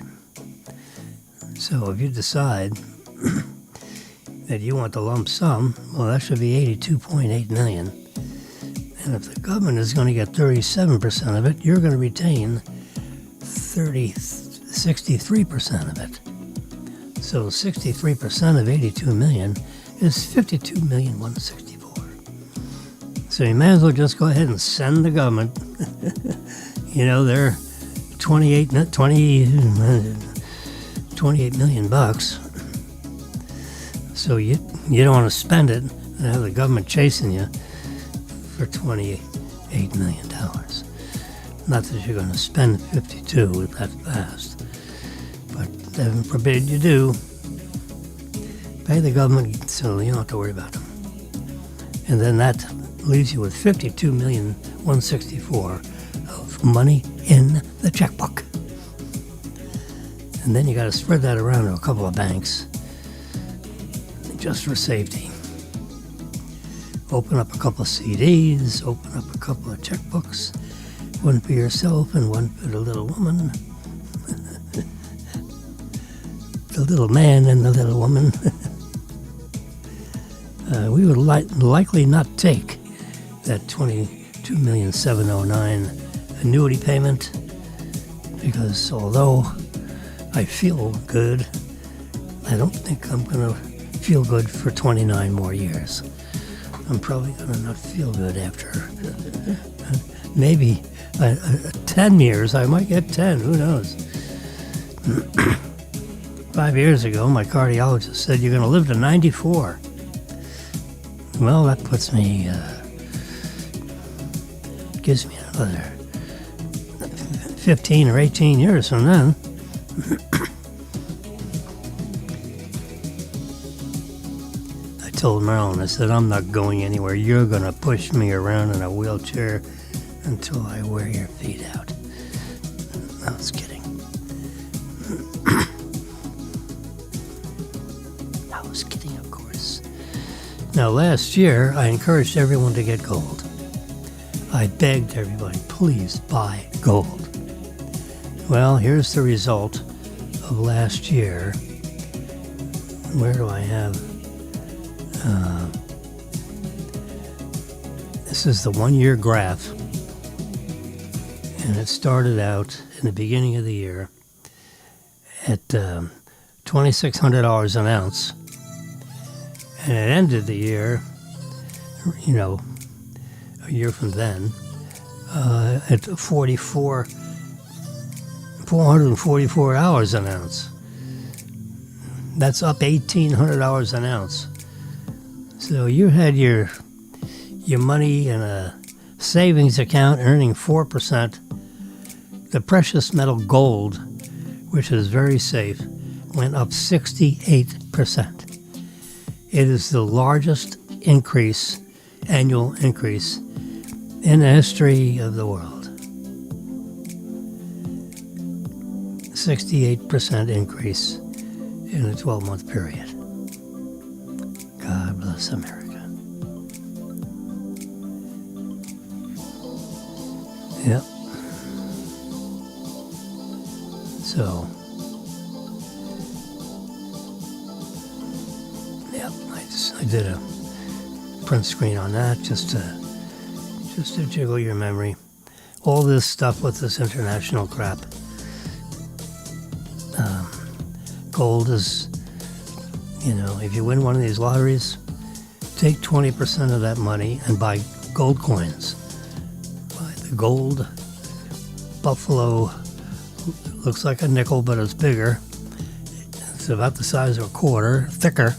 So if you decide that you want the lump sum, well, that should be 82.8 million. And if the government is going to get 37% of it, you're going to retain 63% of it. So 63% of 82 million is 52,164. So you may as well just go ahead and send the government, they're 28 million bucks. So you don't want to spend it and have the government chasing you for $28 million. Not that you're going to spend 52 that fast, but heaven forbid you do. Pay the government so you don't have to worry about them. And then that leaves you with $52,164,000 of money in the checkbook. And then you got to spread that around to a couple of banks just for safety. Open up a couple of CDs, open up a couple of checkbooks, one for yourself and one for the little woman. The little man and the little woman. We would likely not take that $22,709,000 annuity payment because although I feel good, I don't think I'm going to feel good for 29 more years. I'm probably going to not feel good after maybe 10 years. I might get 10, who knows. 5 years ago, my cardiologist said you're going to live to 94. Well, that puts me, gives me another 15 or 18 years from then. I told Marilyn, I said, I'm not going anywhere. You're going to push me around in a wheelchair until I wear your feet out. I was kidding. I was kidding, of course. Now, last year, I encouraged everyone to get gold. I begged everybody, please buy gold. Well, here's the result of last year. Where do I have? This is the 1 year graph. And it started out in the beginning of the year at $2,600 an ounce. And it ended the year, a year from then, at $444 an ounce. That's up $1,800 an ounce. So you had your money in a savings account earning 4%. The precious metal gold, which is very safe, went up 68%. It is the largest annual increase in the history of the world. 68% increase in a 12-month period. God bless America. Yep. So, yep, I did a print screen on that just to jiggle your memory. All this stuff with this international crap. Gold is, if you win one of these lotteries, take 20% of that money and buy gold coins. Buy the gold buffalo. Looks like a nickel, but it's bigger. It's about the size of a quarter, thicker.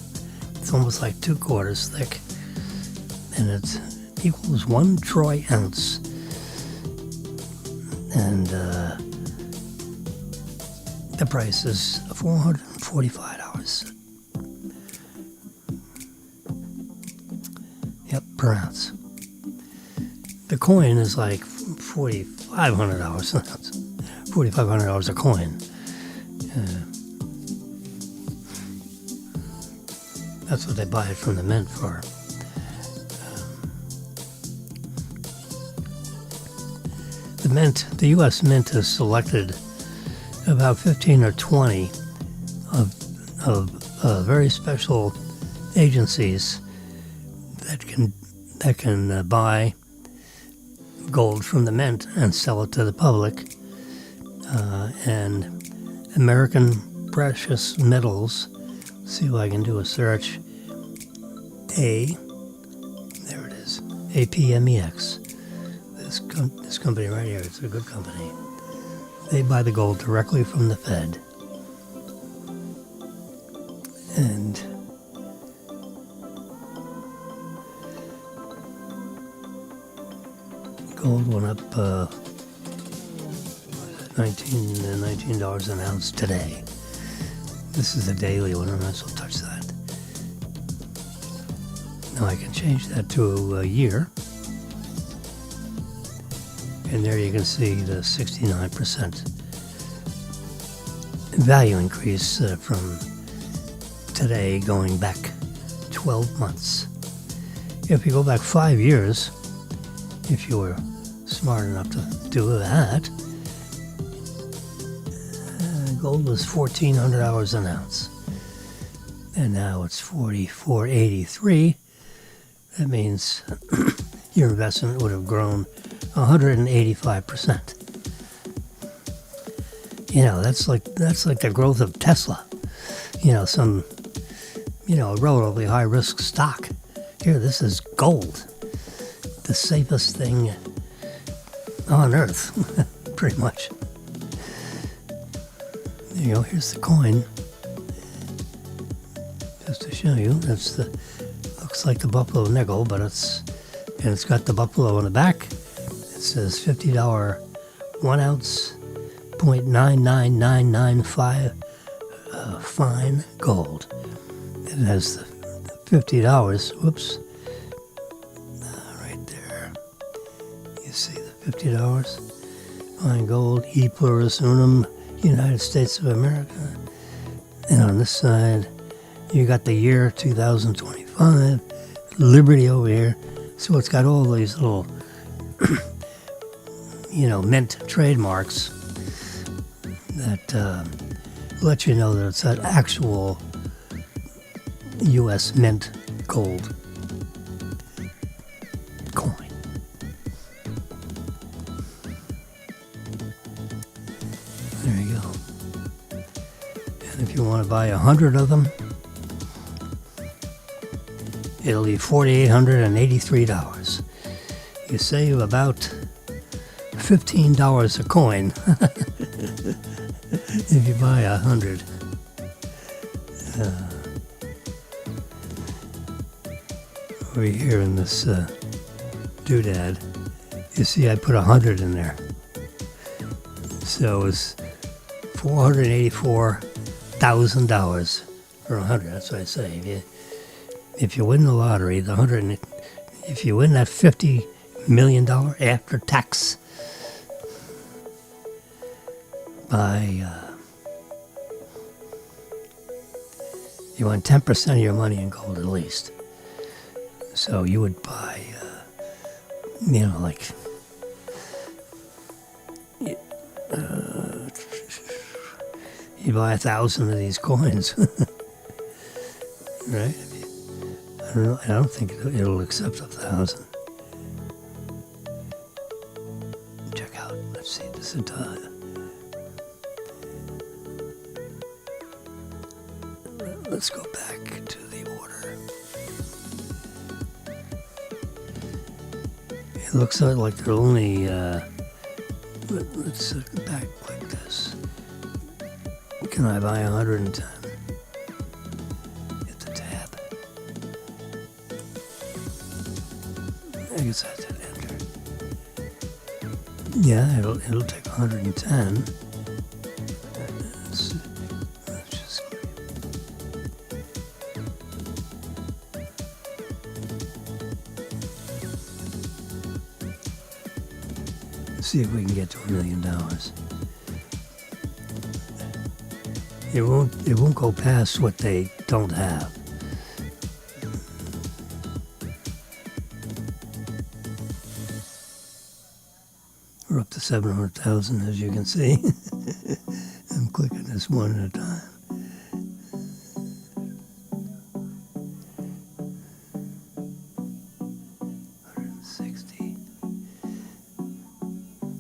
It's almost like 2 quarters thick. And it equals 1 troy ounce. And the price is $445. Yep, per ounce. The coin is like $4,500 an ounce. $4,500 a coin. That's what they buy it from the mint for. The U.S. Mint has selected about 15 or 20 of very special agencies that can buy gold from the mint and sell it to the public. And American Precious Metals. See if I can do a search. There it is. APMEX. This company right here, it's a good company. They buy the gold directly from the Fed. And gold went up $19 an ounce today. This is a daily one, and I will touch that. Now I can change that to a year. And there you can see the 69% value increase from today going back 12 months. If you go back 5 years, if you were smart enough to do that, gold was $1,400 an ounce. And now it's $44.83. That means your investment would have grown 185%. You know, that's like the growth of Tesla. You know, some, relatively high risk stock. Here, this is gold. The safest thing on earth, pretty much. There you go, here's the coin. Just to show you, looks like the buffalo nickel, but it's got the buffalo on the back. It says $50 1 ounce, 0.99995 fine gold. It has the $50, whoops, right there. You see the $50 fine gold, E pluribus unum, United States of America. And on this side, you got the year 2025, Liberty over here. So it's got all these little, mint trademarks that let you know that it's an actual U.S. mint gold coin. There you go. And if you want to buy 100 of them, it'll be $4,883. You save about $15 a coin if you buy 100. Over here in this doodad, you see I put 100 in there. So it's $484,000 for 100. That's what I say. If you win the lottery, if you win that $50 million after tax you want 10% of your money in gold at least. So you would buy, you buy 1,000 of these coins, right? I don't think it'll accept 1,000. Check out. Let's see. This is let's go back to the order. It looks like they're only. Let's go back like this. Can I buy 110? Hit the tab. I guess that's an enter. Yeah, it'll take 110. Let's just see if we can get to $1 million. It won't go past what they don't have. We're up to 700,000, as you can see. I'm clicking this one at a time.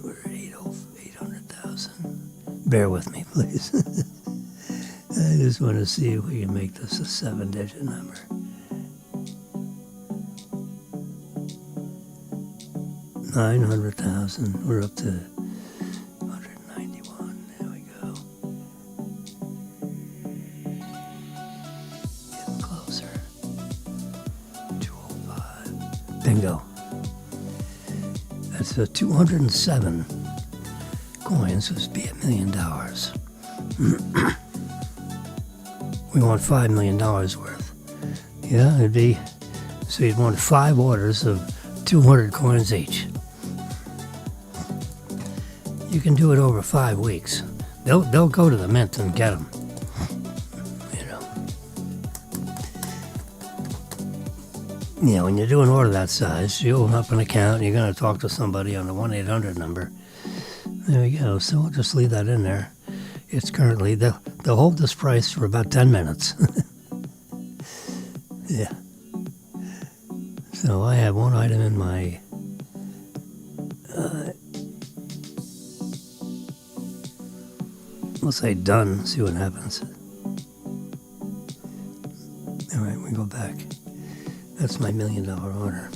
We're at 800,000. Bear with me, please. I just want to see if we can make this a 7-digit number. $900,000. We're up to 191. There we go. Getting closer. 205. Bingo. That's a 207 coins would be $1 million. We want $5 million worth. Yeah, it'd be, so you'd want 5 orders of 200 coins each. You can do it over 5 weeks. They'll go to the mint and get them. When you do an order that size, you open up an account, you're going to talk to somebody on the 1-800 number. There you go. So we'll just leave that in there. It's currently, they'll hold this price for about 10 minutes. Yeah. So I have one item in my we'll say done, see what happens. All right, we go back. That's my $1 million order.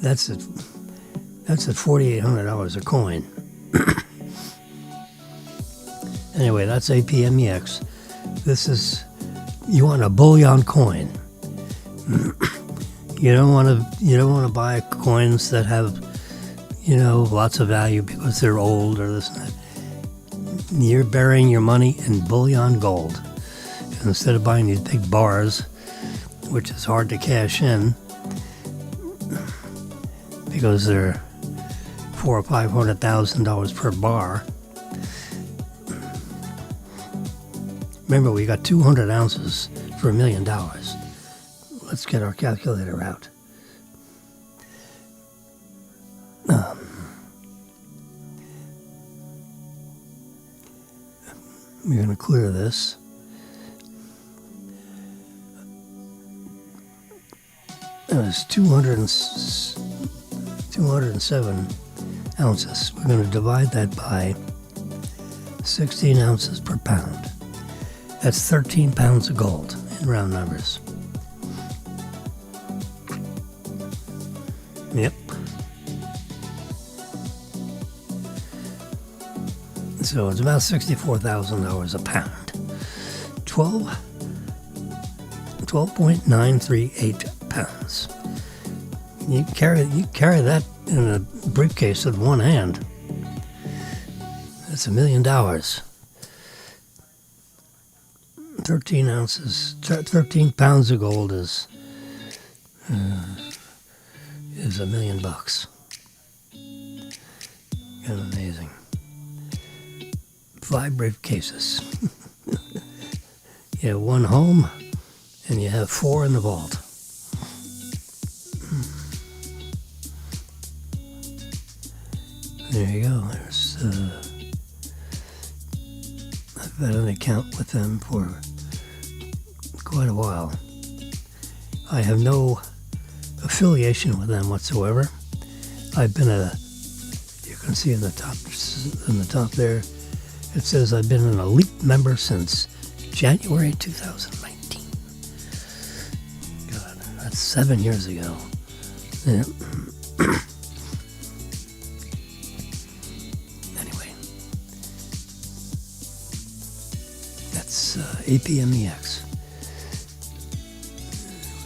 That's at $4,800 a coin. Anyway, that's APMEX. This is, you want a bullion coin. You don't want to buy coins that have, lots of value because they're old or this and that. You're burying your money in bullion gold. And instead of buying these big bars, which is hard to cash in because they're $400,000 or $500,000 per bar. Remember, we got 200 ounces for $1 million. Let's get our calculator out. We're going to clear this. It was 207 ounces. We're going to divide that by 16 ounces per pound. That's 13 pounds of gold in round numbers. Yep. So it's about $64,000 a pound. 12.938 pounds. You carry that in a briefcase with one hand. That's $1 million. 13 ounces, 13 pounds of gold is $1 million. Kind of amazing. 5 briefcases. You have 1 home, and you have 4 in the vault. There you go. There's I've had an account with them for quite a while. I have no affiliation with them whatsoever. I've been you can see in the top there, it says I've been an elite member since January 2019. God, that's 7 years ago. Yeah. Anyway, that's APMEX.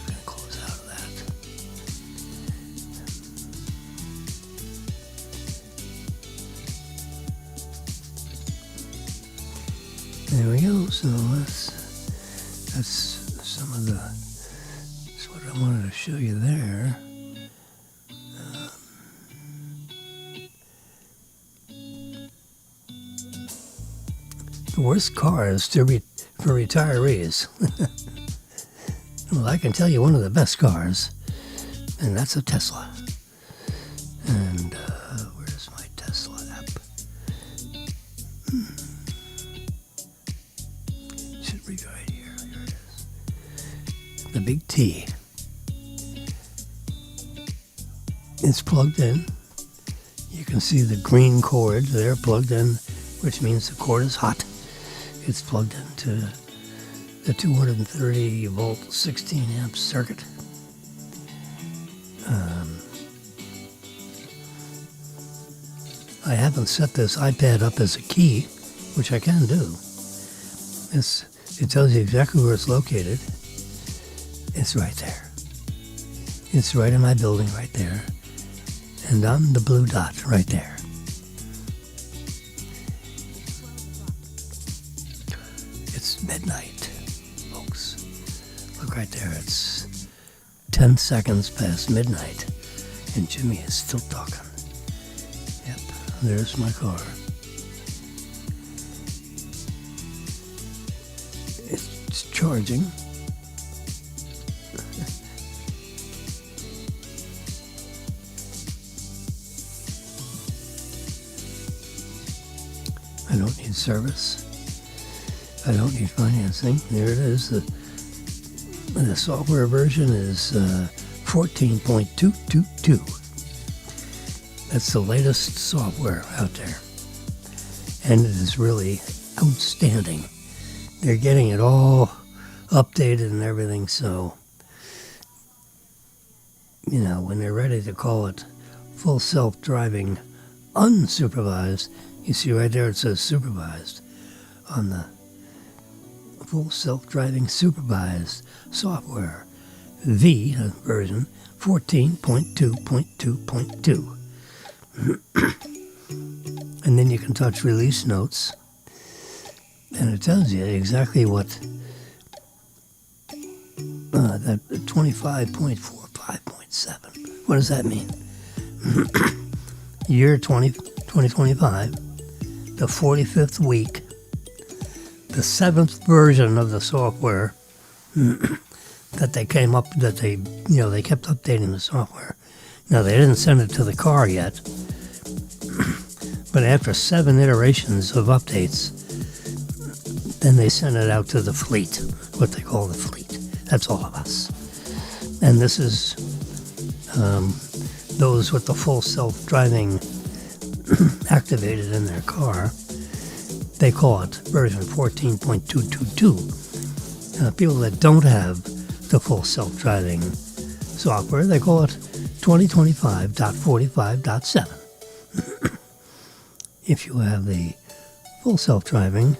We're going to close out of that. There we go. So that's some of that's what I wanted to show you there. The worst cars for retirees. Well, I can tell you one of the best cars, and that's a Tesla. And where's my Tesla app? Should be right here. Here it is. The big T. It's plugged in. You can see the green cord there plugged in, which means the cord is hot. It's plugged into the 230 volt 16 amp circuit. I haven't set this iPad up as a key, which I can do. It tells you exactly where it's located. It's right there. It's right in my building right there. And I'm the blue dot right there. right there. It's 10 seconds past midnight, and Jimmy is still talking. Yep, there's my car. It's charging. I don't need service. I don't need financing. There it is. The software version is 14.222. That's the latest software out there. And it is really outstanding. They're getting it all updated and everything, so, you know, when they're ready to call it full self-driving unsupervised, you see right there it says supervised on the full self-driving supervised software, V version 14.2.2.2. And then you can touch release notes, and it tells you exactly what that 25.45.7. What does that mean? Year 2025, the 45th week, the 7th version of the software that they kept updating the software. Now, they didn't send it to the car yet, but after 7 iterations of updates, then they sent it out to the fleet, what they call the fleet. That's all of us. And this is those with the full self-driving activated in their car. They call it version 14.222. People that don't have the full self-driving software, they call it 2025.45.7. If you have the full self-driving,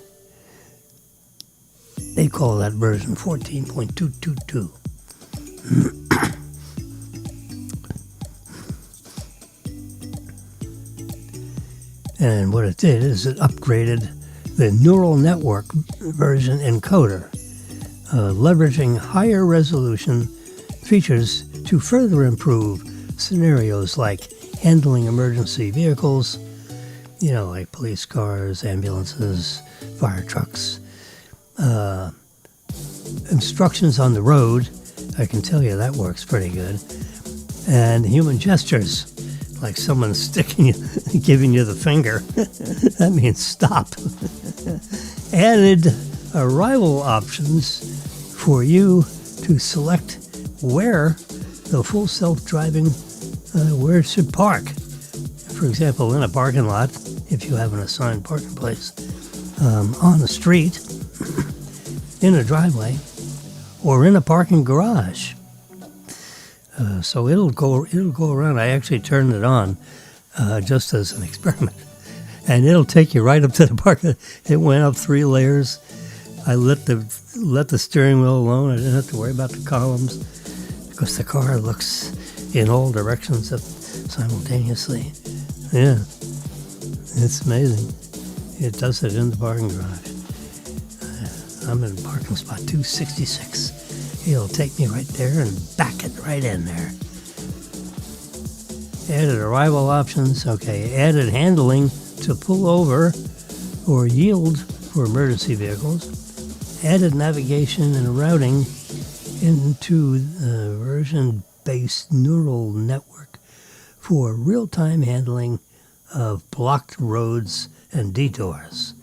they call that version 14.222. And what it did is it upgraded the neural network version encoder, leveraging higher resolution features to further improve scenarios like handling emergency vehicles, you know, like police cars, ambulances, fire trucks, instructions on the road. I can tell you that works pretty good. And human gestures, like someone giving you the finger. That means stop. Added arrival options for you to select where the full self-driving, where it should park. For example, in a parking lot, if you have an assigned parking place, on the street, in a driveway, or in a parking garage. So it'll go around. I actually turned it on just as an experiment, and it'll take you right up to the parking. It went up 3 layers. I let the steering wheel alone. I didn't have to worry about the columns because the car looks in all directions simultaneously. Yeah, it's amazing. It does it in the parking garage. I'm in parking spot 266. It'll take me right there and back it right in there. Added arrival options. Okay, added handling to pull over or yield for emergency vehicles. Added navigation and routing into the version-based neural network for real-time handling of blocked roads and detours.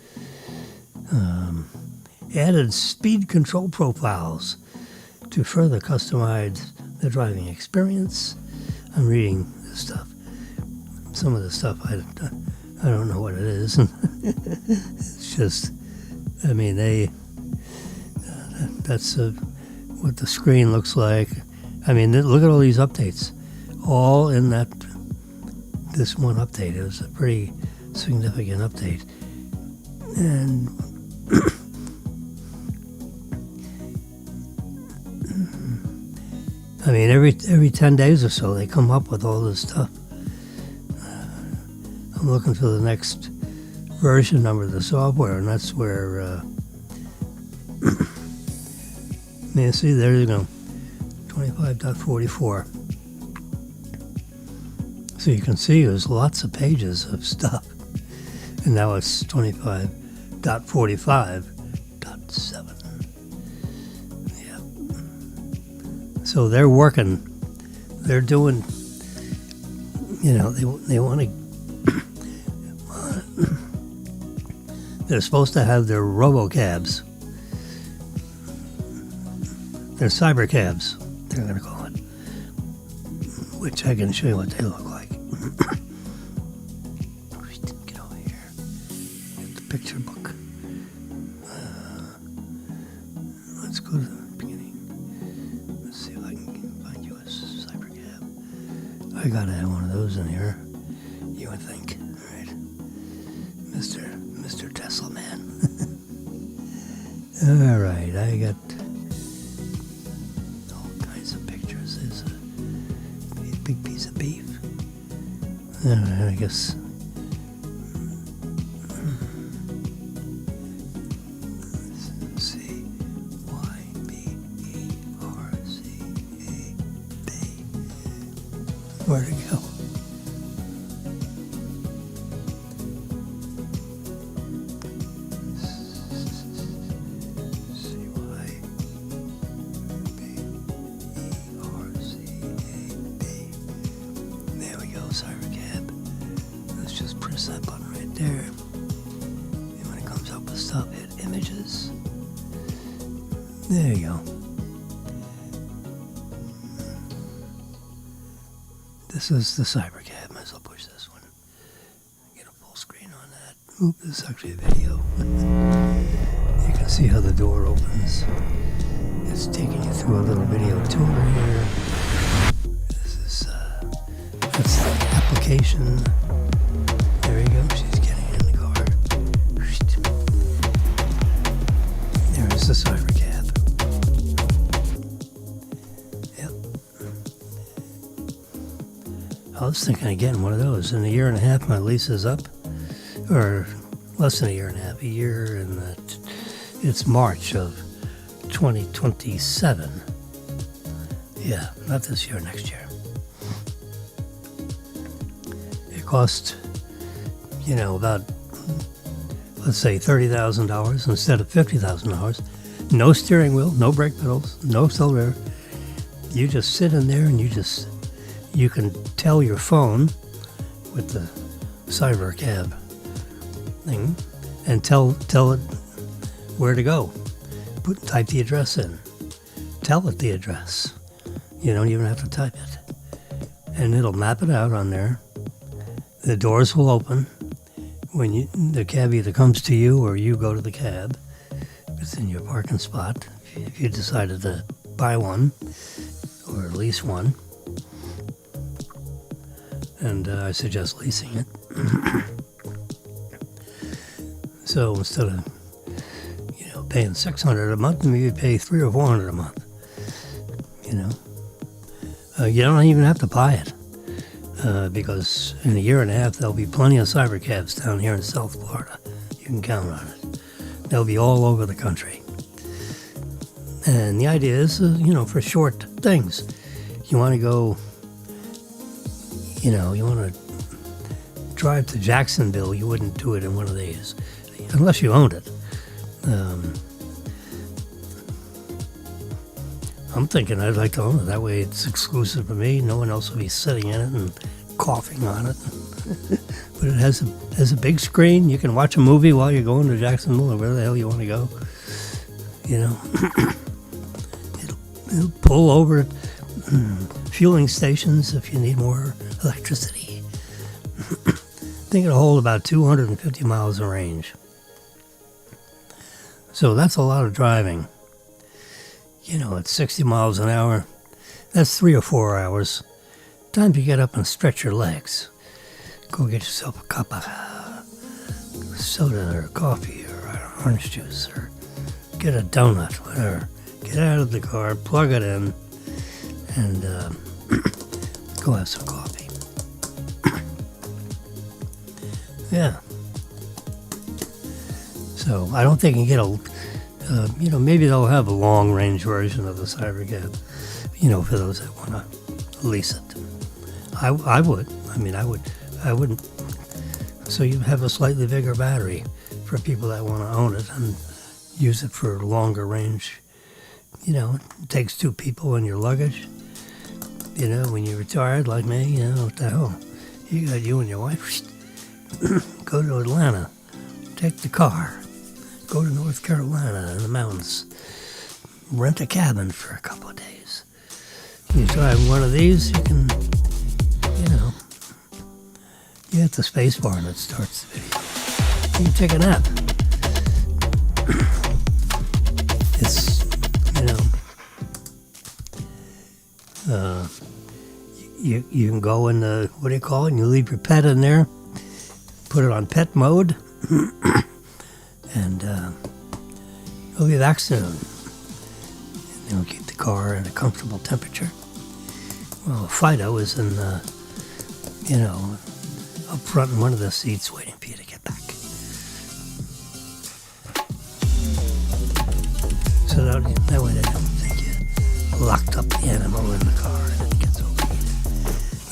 Added speed control profiles to further customize the driving experience. I'm reading this stuff. Some of the stuff I don't know what it is. It's just, I mean, that's what the screen looks like. I mean, look at all these updates, all in this one update. It was a pretty significant update, and I mean, every 10 days or so, they come up with all this stuff. I'm looking for the next version number of the software, and that's where Yeah, see, there you go. 25.44. So you can see there's lots of pages of stuff. And now it's 25.45.7. Yeah. So they're working. They're doing, they want to, they're supposed to have their robocabs. They're cyber cabs, they're going to call it. Which I can show you what they look like. Get over here. Get the picture book. Let's go to the beginning. Let's see if I can find you a cyber cab. I gotta have one of those in here, you would think. All right. Mr. Tesla man. All right, I got all kinds of pictures. There's a big piece of beef. All right, I guess. Where'd it go? There we go, cyber cab. Let's just press that button right there. And when it comes up with stuff, hit images. There you go. This is the cyber cab. Might as well push this one. Get a full screen on that. Oop, this is actually a video. You can see how the door opens. It's taking you through a little video tour here. This is that's the application. There you go. She's getting in the car. There is the cyber cab. I was thinking of getting one of those. In a year and a half, my lease is up. Or less than a year and a half. A year and it's March of 2027. Yeah, not this year, next year. It cost, about, let's say $30,000 instead of $50,000. No steering wheel, no brake pedals, no accelerator. You just sit in there and you can tell your phone with the cyber cab thing and tell it where to go. Type the address in. Tell it the address. You don't even have to type it. And it'll map it out on there. The doors will open when the cab either comes to you or you go to the cab. It's in your parking spot if you decided to buy one or lease one. And I suggest leasing it. So instead of paying $600 a month, maybe you pay $300 or $400 a month. You don't even have to buy it because in a year and a half there'll be plenty of cyber cabs down here in South Florida. You can count on it. They'll be all over the country. And the idea is, for short things, you want to go. You want to drive to Jacksonville, you wouldn't do it in one of these, unless you owned it. I'm thinking I'd like to own it. That way it's exclusive for me. No one else will be sitting in it and coughing on it. But it has a big screen. You can watch a movie while you're going to Jacksonville or where the hell you want to go. It'll pull over at fueling stations if you need more electricity. I think it'll hold about 250 miles of range. So that's a lot of driving. At 60 miles an hour, that's 3 or 4 hours. Time to get up and stretch your legs. Go get yourself a cup of soda or coffee or orange juice or get a donut, whatever. Get out of the car, plug it in, and go have some coffee. Yeah. So I don't think you can get maybe they'll have a long-range version of the Cybercab, for those that want to lease it. I would. I wouldn't. So you have a slightly bigger battery for people that want to own it and use it for longer range. It takes 2 people in your luggage. When you're retired like me, what the hell? You got you and your wife. Go to Atlanta. Take the car. Go to North Carolina in the mountains. Rent a cabin for a couple of days. You drive one of these, you can, you hit the space bar and it starts the video. You can take a nap. It's, you can go in the, what do you call it? And you leave your pet in there, put it on pet mode, and you'll be back soon. And you'll keep the car at a comfortable temperature. Well, Fido is in the, up front in one of the seats waiting for you to get back. So that way they don't think you locked up the animal in the car and it gets overheated.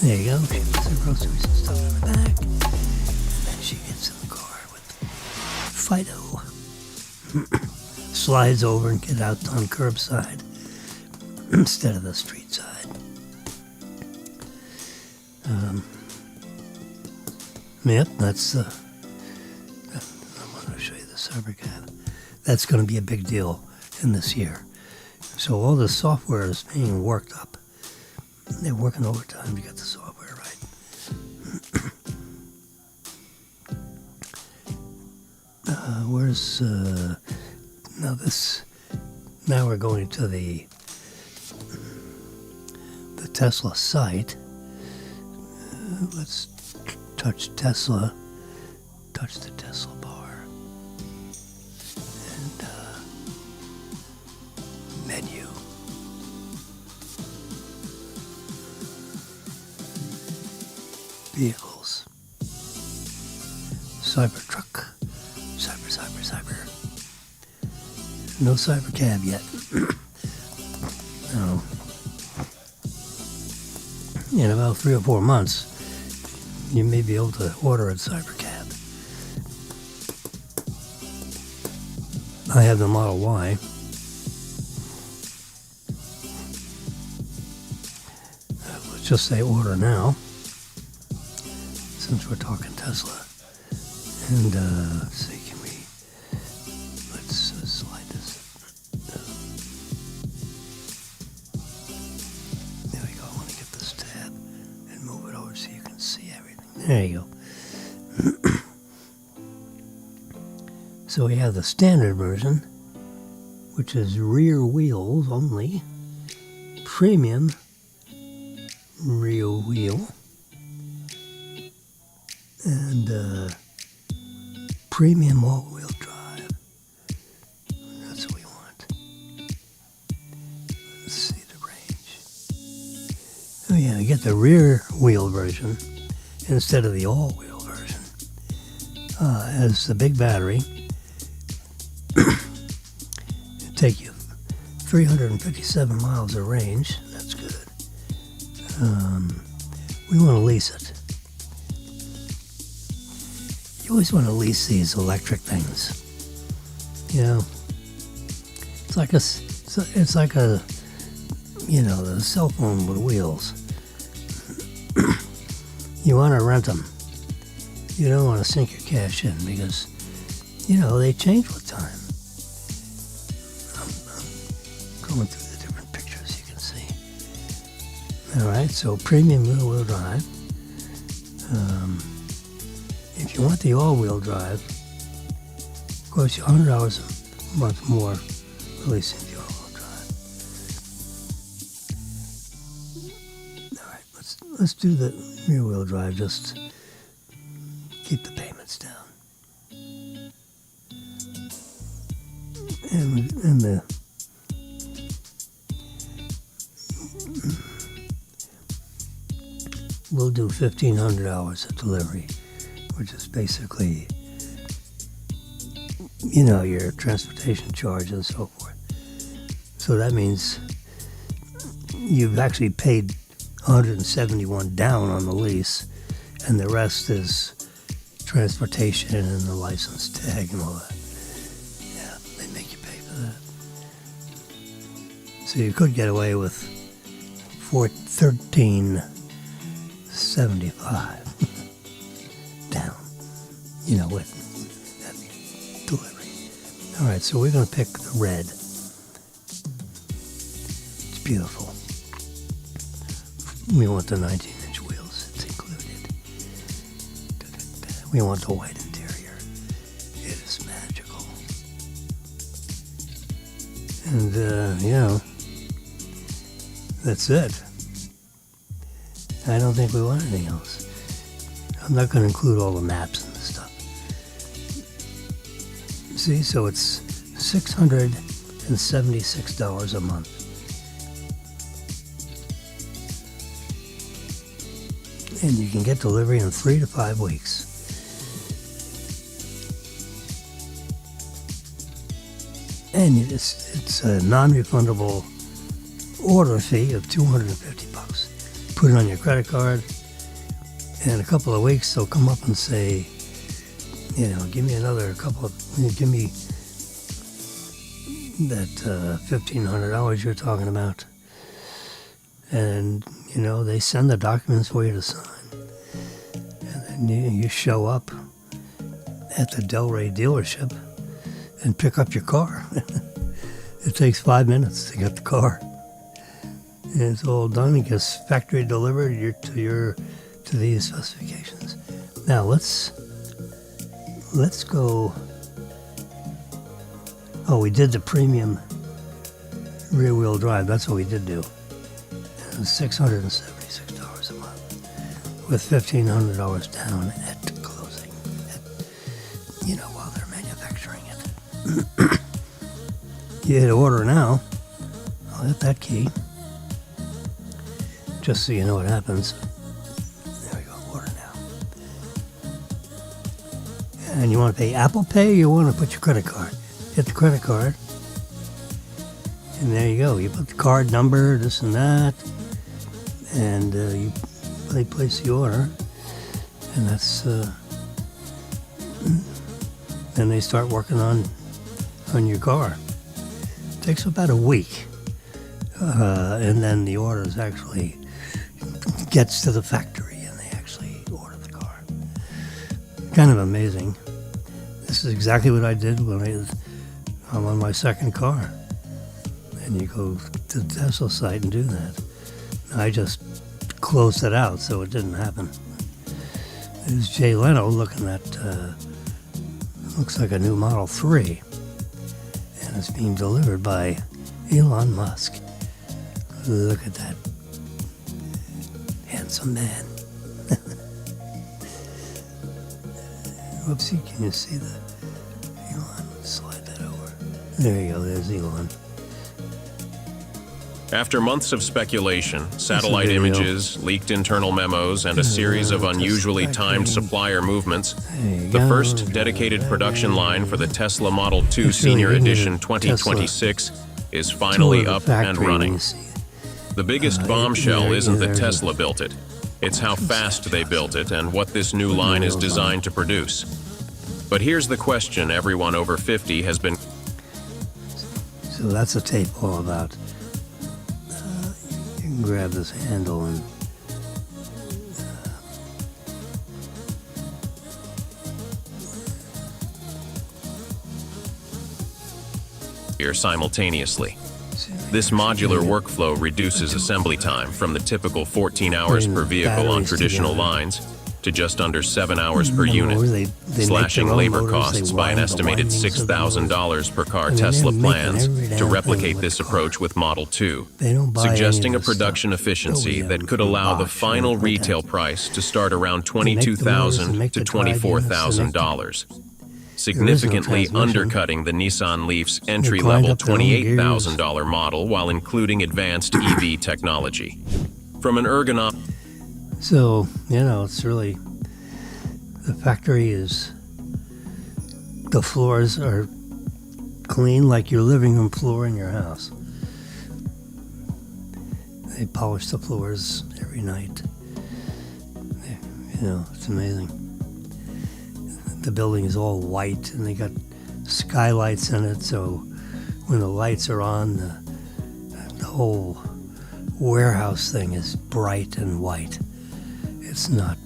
There you go. She puts her groceries and stuff in the back. And then she gets in the car with Fido. Slides over and get out on curbside instead of the street side. Yep, that's I want to show you the Cybercab. That's going to be a big deal in this year. So all the software is being worked up. They're working overtime to get the software right. Where's now we're going to the Tesla site. Let's touch the Tesla bar, and menu. Vehicles. Cybertruck. Cyber. No Cybercab yet. No. In about 3 or 4 months, you may be able to order a Cybercab. I have the Model Y. Let's just say order now, since we're talking Tesla. And let's see, let's slide this. There we go. I want to get this tab and move it over so you can see everything. There you go. So we have the standard version, which is rear wheels only, premium rear wheel, and premium all-wheel drive. That's what we want. Let's see the range. Oh yeah, you get the rear wheel version instead of the all-wheel version. Has the big battery. It'll take you 357 miles of range. That's good. We want to lease it. You always want to lease these electric things. It's like a the cell phone with wheels. You want to rent them. You don't want to sink your cash in because, they change with time. I'm going through the different pictures you can see. All right, so premium rear-wheel drive. If you want the all-wheel drive, of course, $100 a month more releasing the all-wheel drive. All right, let's do the rear-wheel drive. Just keep the payments down, and we'll do $1,500 at delivery, which is basically your transportation charge and so forth. So that means you've actually paid $171 down on the lease, and the rest is transportation and the license tag and all that. Yeah, they make you pay for that. So you could get away with $13.75 down, with that delivery. All right, so we're going to pick the red. It's beautiful. We want the 19-inch wheels. It's included. We want the white interior. It is magical. And, that's it. I don't think we want anything else. I'm not going to include all the maps and the stuff. See, so it's $676 a month. And you can get delivery in 3 to 5 weeks. And it's a non-refundable order fee of $250. Put it on your credit card, and in a couple of weeks they'll come up and say, give me give me that $1,500 you're talking about. And, they send the documents for you to sign. And then you show up at the Delray dealership and pick up your car. It takes 5 minutes to get the car. And it's all done. It gets factory delivered to these specifications. Now let's go. Oh, we did the premium rear wheel drive. That's what we did do. It was $676 a month with $1,500 down at closing. While they're manufacturing it. You hit order now. I'll hit that key. Just so you know what happens. There we go, order now. And you want to pay Apple Pay, or you want to put your credit card? Hit the credit card. And there you go. You put the card number, this and that. And they place the order. And that's... then they start working on your car. It takes about a week. And then the order is actually... gets to the factory and they actually order the car. Kind of amazing. This is exactly what I did when I'm on my second car. And you go to the Tesla site and do that. I just closed it out so it didn't happen. There's Jay Leno looking at, looks like a new Model 3. And it's being delivered by Elon Musk. Look at that. Handsome man. Whoopsie, can you see the Elon? Slide that over. There you go, there's Elon. After months of speculation, satellite images, leaked internal memos, and a series of unusually timed supplier movements, the first dedicated production line for the Tesla Model 2 Senior Edition 2026 is finally up and running. The biggest bombshell isn't that Tesla built it. It's how fast they built it and what this new line is designed to produce. But here's the question everyone over 50 has been... So that's a tape all about. You can grab this handle and... here simultaneously. This modular workflow reduces assembly time from the typical 14 hours per vehicle on traditional lines to just under 7 hours per unit, slashing labor costs by an estimated $6,000 per car. Tesla plans to replicate this approach with Model 2, suggesting a production efficiency that could allow the final retail price to start around $22,000 to $24,000. Significantly undercutting the Nissan Leaf's entry-level $28,000 model while including advanced EV technology. From an ergonomic... So, it's really... The factory is The floors are clean like your living room floor in your house. They polish the floors every night. It's amazing. The building is all white, and they got skylights in it, so when the lights are on, the whole warehouse thing is bright and white. It's not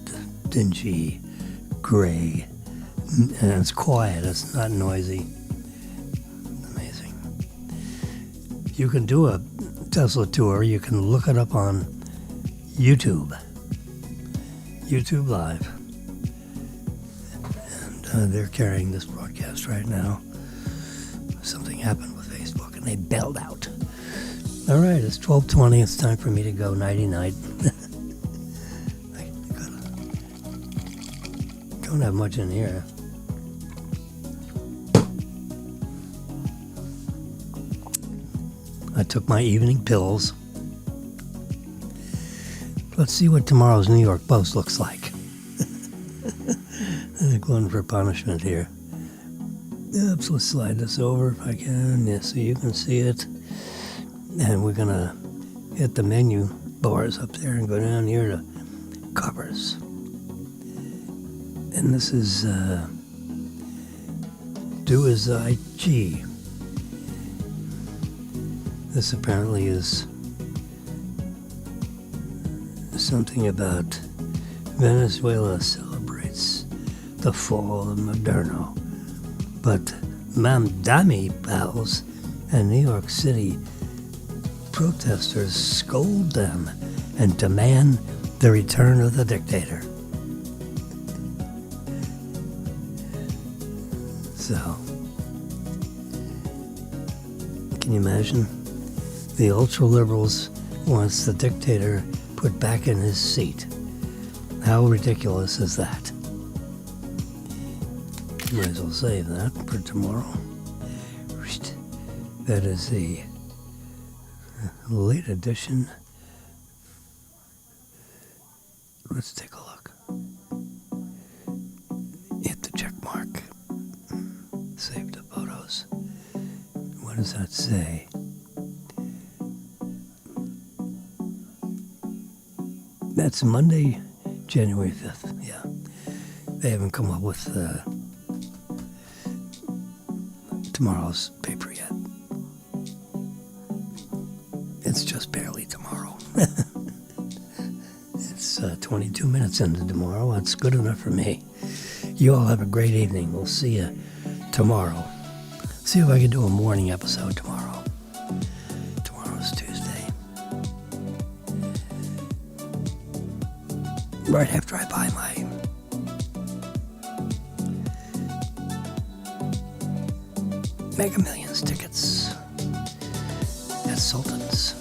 dingy, gray, and it's quiet. It's not noisy. Amazing. You can do a Tesla tour. You can look it up on YouTube Live. And they're carrying this broadcast right now. Something happened with Facebook, and they bailed out. All right, it's 12:20. It's time for me to go nighty-night. Don't have much in here. I took my evening pills. Let's see what tomorrow's New York Post looks like. I'm going for punishment here. Oops, let's slide this over if I can. Yeah, so you can see it. And we're going to hit the menu bars up there and go down here to covers. And this is Do As I G. This apparently is something about Venezuela celebrates the fall of Moderno. But Mamdani pals and New York City protesters scold them and demand the return of the dictator. So, can you imagine? The ultra-liberals wants the dictator put back in his seat. How ridiculous is that? Might as well save that for tomorrow. That is the late edition. Let's take a look. Hit the check mark. Save the photos. What does that say? That's Monday, January 5th. Yeah. They haven't come up with tomorrow's paper yet. It's just barely tomorrow. It's 22 minutes into tomorrow. That's good enough for me. You all have a great evening. We'll see you tomorrow. See if I can do a morning episode tomorrow. Tomorrow's Tuesday. Right after I buy my Mega Millions tickets at Sultan's.